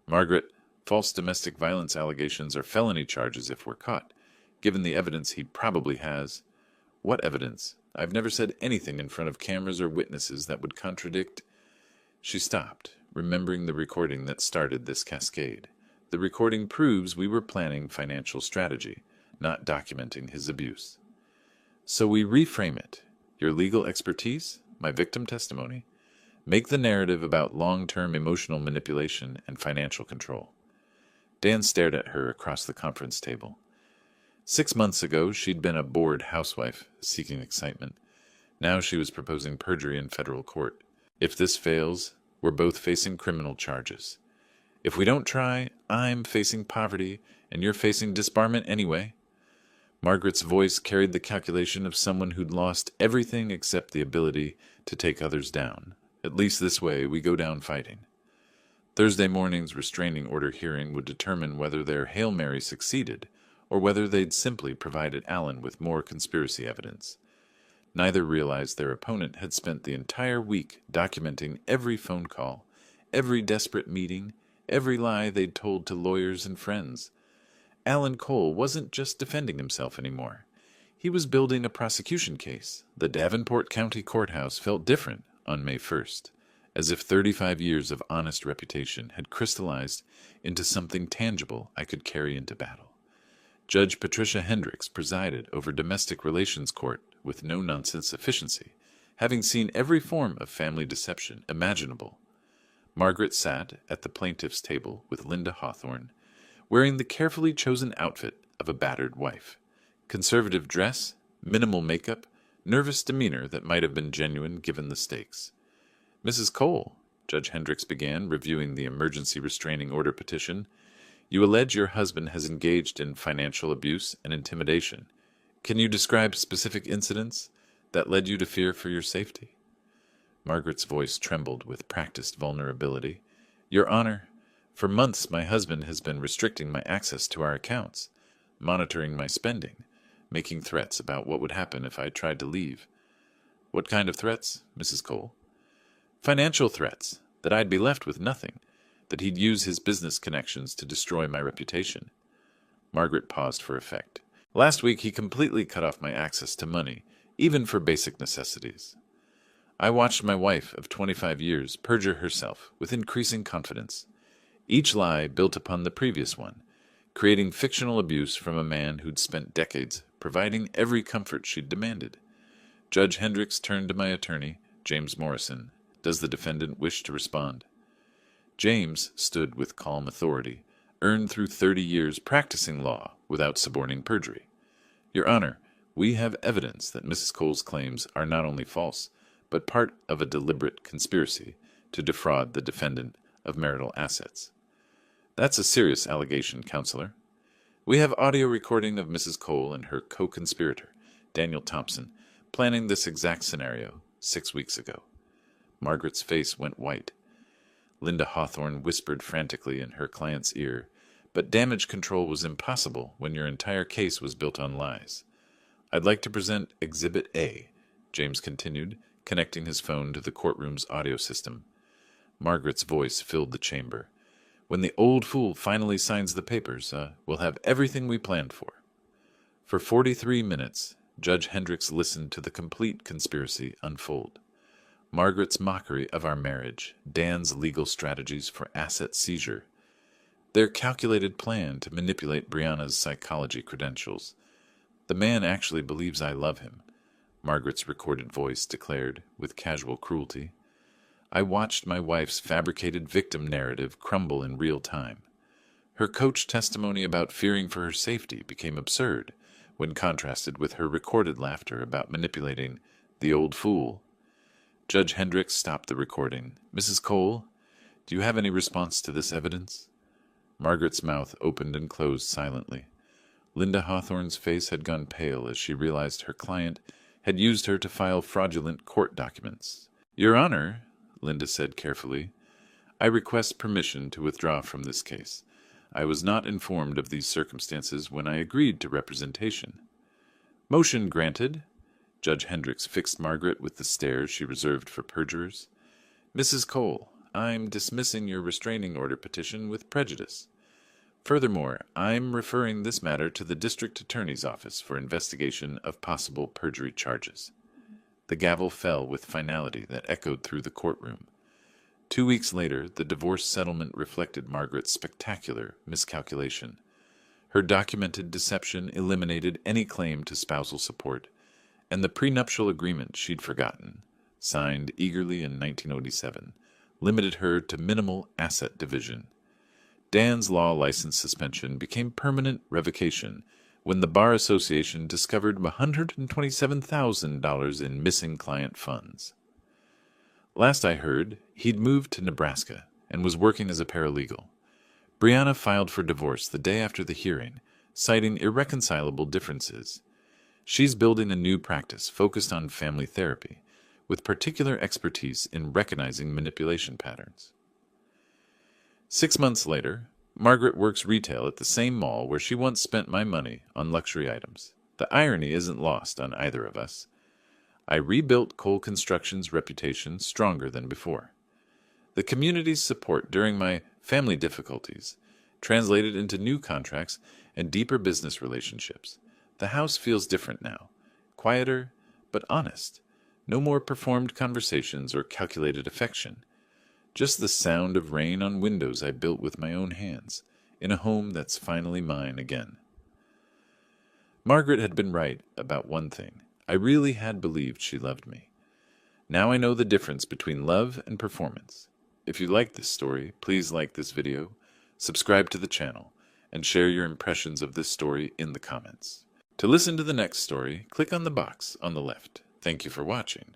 Margaret, false domestic violence allegations are felony charges if we're caught, given the evidence he probably has. What evidence? I've never said anything in front of cameras or witnesses that would contradict. She stopped, remembering the recording that started this cascade. The recording proves we were planning financial strategy, not documenting his abuse. So we reframe it. Your legal expertise, my victim testimony, make the narrative about long-term emotional manipulation and financial control. Dan stared at her across the conference table. 6 months ago, she'd been a bored housewife seeking excitement. Now she was proposing perjury in federal court. If this fails, we're both facing criminal charges. If we don't try, I'm facing poverty, and you're facing disbarment anyway. Margaret's voice carried the calculation of someone who'd lost everything except the ability to take others down. At least this way, we go down fighting. Thursday morning's restraining order hearing would determine whether their Hail Mary succeeded, or whether they'd simply provided Allen with more conspiracy evidence. Neither realized their opponent had spent the entire week documenting every phone call, every desperate meeting, every lie they'd told to lawyers and friends. Alan Cole wasn't just defending himself anymore. He was building a prosecution case. The Davenport County Courthouse felt different on May 1st, as if 35 years of honest reputation had crystallized into something tangible I could carry into battle. Judge Patricia Hendricks presided over domestic relations court with no-nonsense efficiency, having seen every form of family deception imaginable. Margaret sat at the plaintiff's table with Linda Hawthorne, wearing the carefully chosen outfit of a battered wife. Conservative dress, minimal makeup, nervous demeanor that might have been genuine given the stakes. Mrs. Cole, Judge Hendricks began, reviewing the emergency restraining order petition, you allege your husband has engaged in financial abuse and intimidation. Can you describe specific incidents that led you to fear for your safety? Margaret's voice trembled with practiced vulnerability. Your Honor, for months my husband has been restricting my access to our accounts, monitoring my spending, making threats about what would happen if I tried to leave. What kind of threats, Mrs. Cole? Financial threats, that I'd be left with nothing, that he'd use his business connections to destroy my reputation. Margaret paused for effect. Last week he completely cut off my access to money, even for basic necessities. I watched my wife of 25 years perjure herself with increasing confidence. Each lie built upon the previous one, creating fictional abuse from a man who'd spent decades providing every comfort she'd demanded. Judge Hendricks turned to my attorney, James Morrison. Does the defendant wish to respond? James stood with calm authority, earned through 30 years practicing law without suborning perjury. Your Honor, we have evidence that Mrs. Cole's claims are not only false, but part of a deliberate conspiracy to defraud the defendant of marital assets. That's a serious allegation, Counselor. We have audio recording of Mrs. Cole and her co-conspirator, Daniel Thompson, planning this exact scenario 6 weeks ago. Margaret's face went white. Linda Hawthorne whispered frantically in her client's ear, but damage control was impossible when your entire case was built on lies. I'd like to present Exhibit A, James continued, connecting his phone to the courtroom's audio system. Margaret's voice filled the chamber. When the old fool finally signs the papers, we'll have everything we planned for. For 43 minutes, Judge Hendricks listened to the complete conspiracy unfold. Margaret's mockery of our marriage, Dan's legal strategies for asset seizure, their calculated plan to manipulate Brianna's psychology credentials. The man actually believes I love him, Margaret's recorded voice declared with casual cruelty. I watched my wife's fabricated victim narrative crumble in real time. Her coach testimony about fearing for her safety became absurd when contrasted with her recorded laughter about manipulating the old fool. Judge Hendricks stopped the recording. Mrs. Cole, do you have any response to this evidence? Margaret's mouth opened and closed silently. Linda Hawthorne's face had gone pale as she realized her client had used her to file fraudulent court documents. Your Honor, Linda said carefully, I request permission to withdraw from this case. I was not informed of these circumstances when I agreed to representation. Motion granted. Judge Hendricks fixed Margaret with the stare she reserved for perjurers. Mrs. Cole, I'm dismissing your restraining order petition with prejudice. Furthermore, I'm referring this matter to the District Attorney's Office for investigation of possible perjury charges. The gavel fell with finality that echoed through the courtroom. 2 weeks later, the divorce settlement reflected Margaret's spectacular miscalculation. Her documented deception eliminated any claim to spousal support, and the prenuptial agreement she'd forgotten, signed eagerly in 1907, limited her to minimal asset division. Dan's law license suspension became permanent revocation when the Bar Association discovered $127,000 in missing client funds. Last I heard, he'd moved to Nebraska and was working as a paralegal. Brianna filed for divorce the day after the hearing, citing irreconcilable differences. She's building a new practice focused on family therapy, with particular expertise in recognizing manipulation patterns. 6 months later, Margaret works retail at the same mall where she once spent my money on luxury items. The irony isn't lost on either of us. I rebuilt Cole Construction's reputation stronger than before. The community's support during my family difficulties translated into new contracts and deeper business relationships. The house feels different now, quieter but honest. No more performed conversations or calculated affection. Just the sound of rain on windows I built with my own hands, in a home that's finally mine again. Margaret had been right about one thing. I really had believed she loved me. Now I know the difference between love and performance. If you like this story, please like this video, subscribe to the channel, and share your impressions of this story in the comments. To listen to the next story, click on the box on the left. Thank you for watching.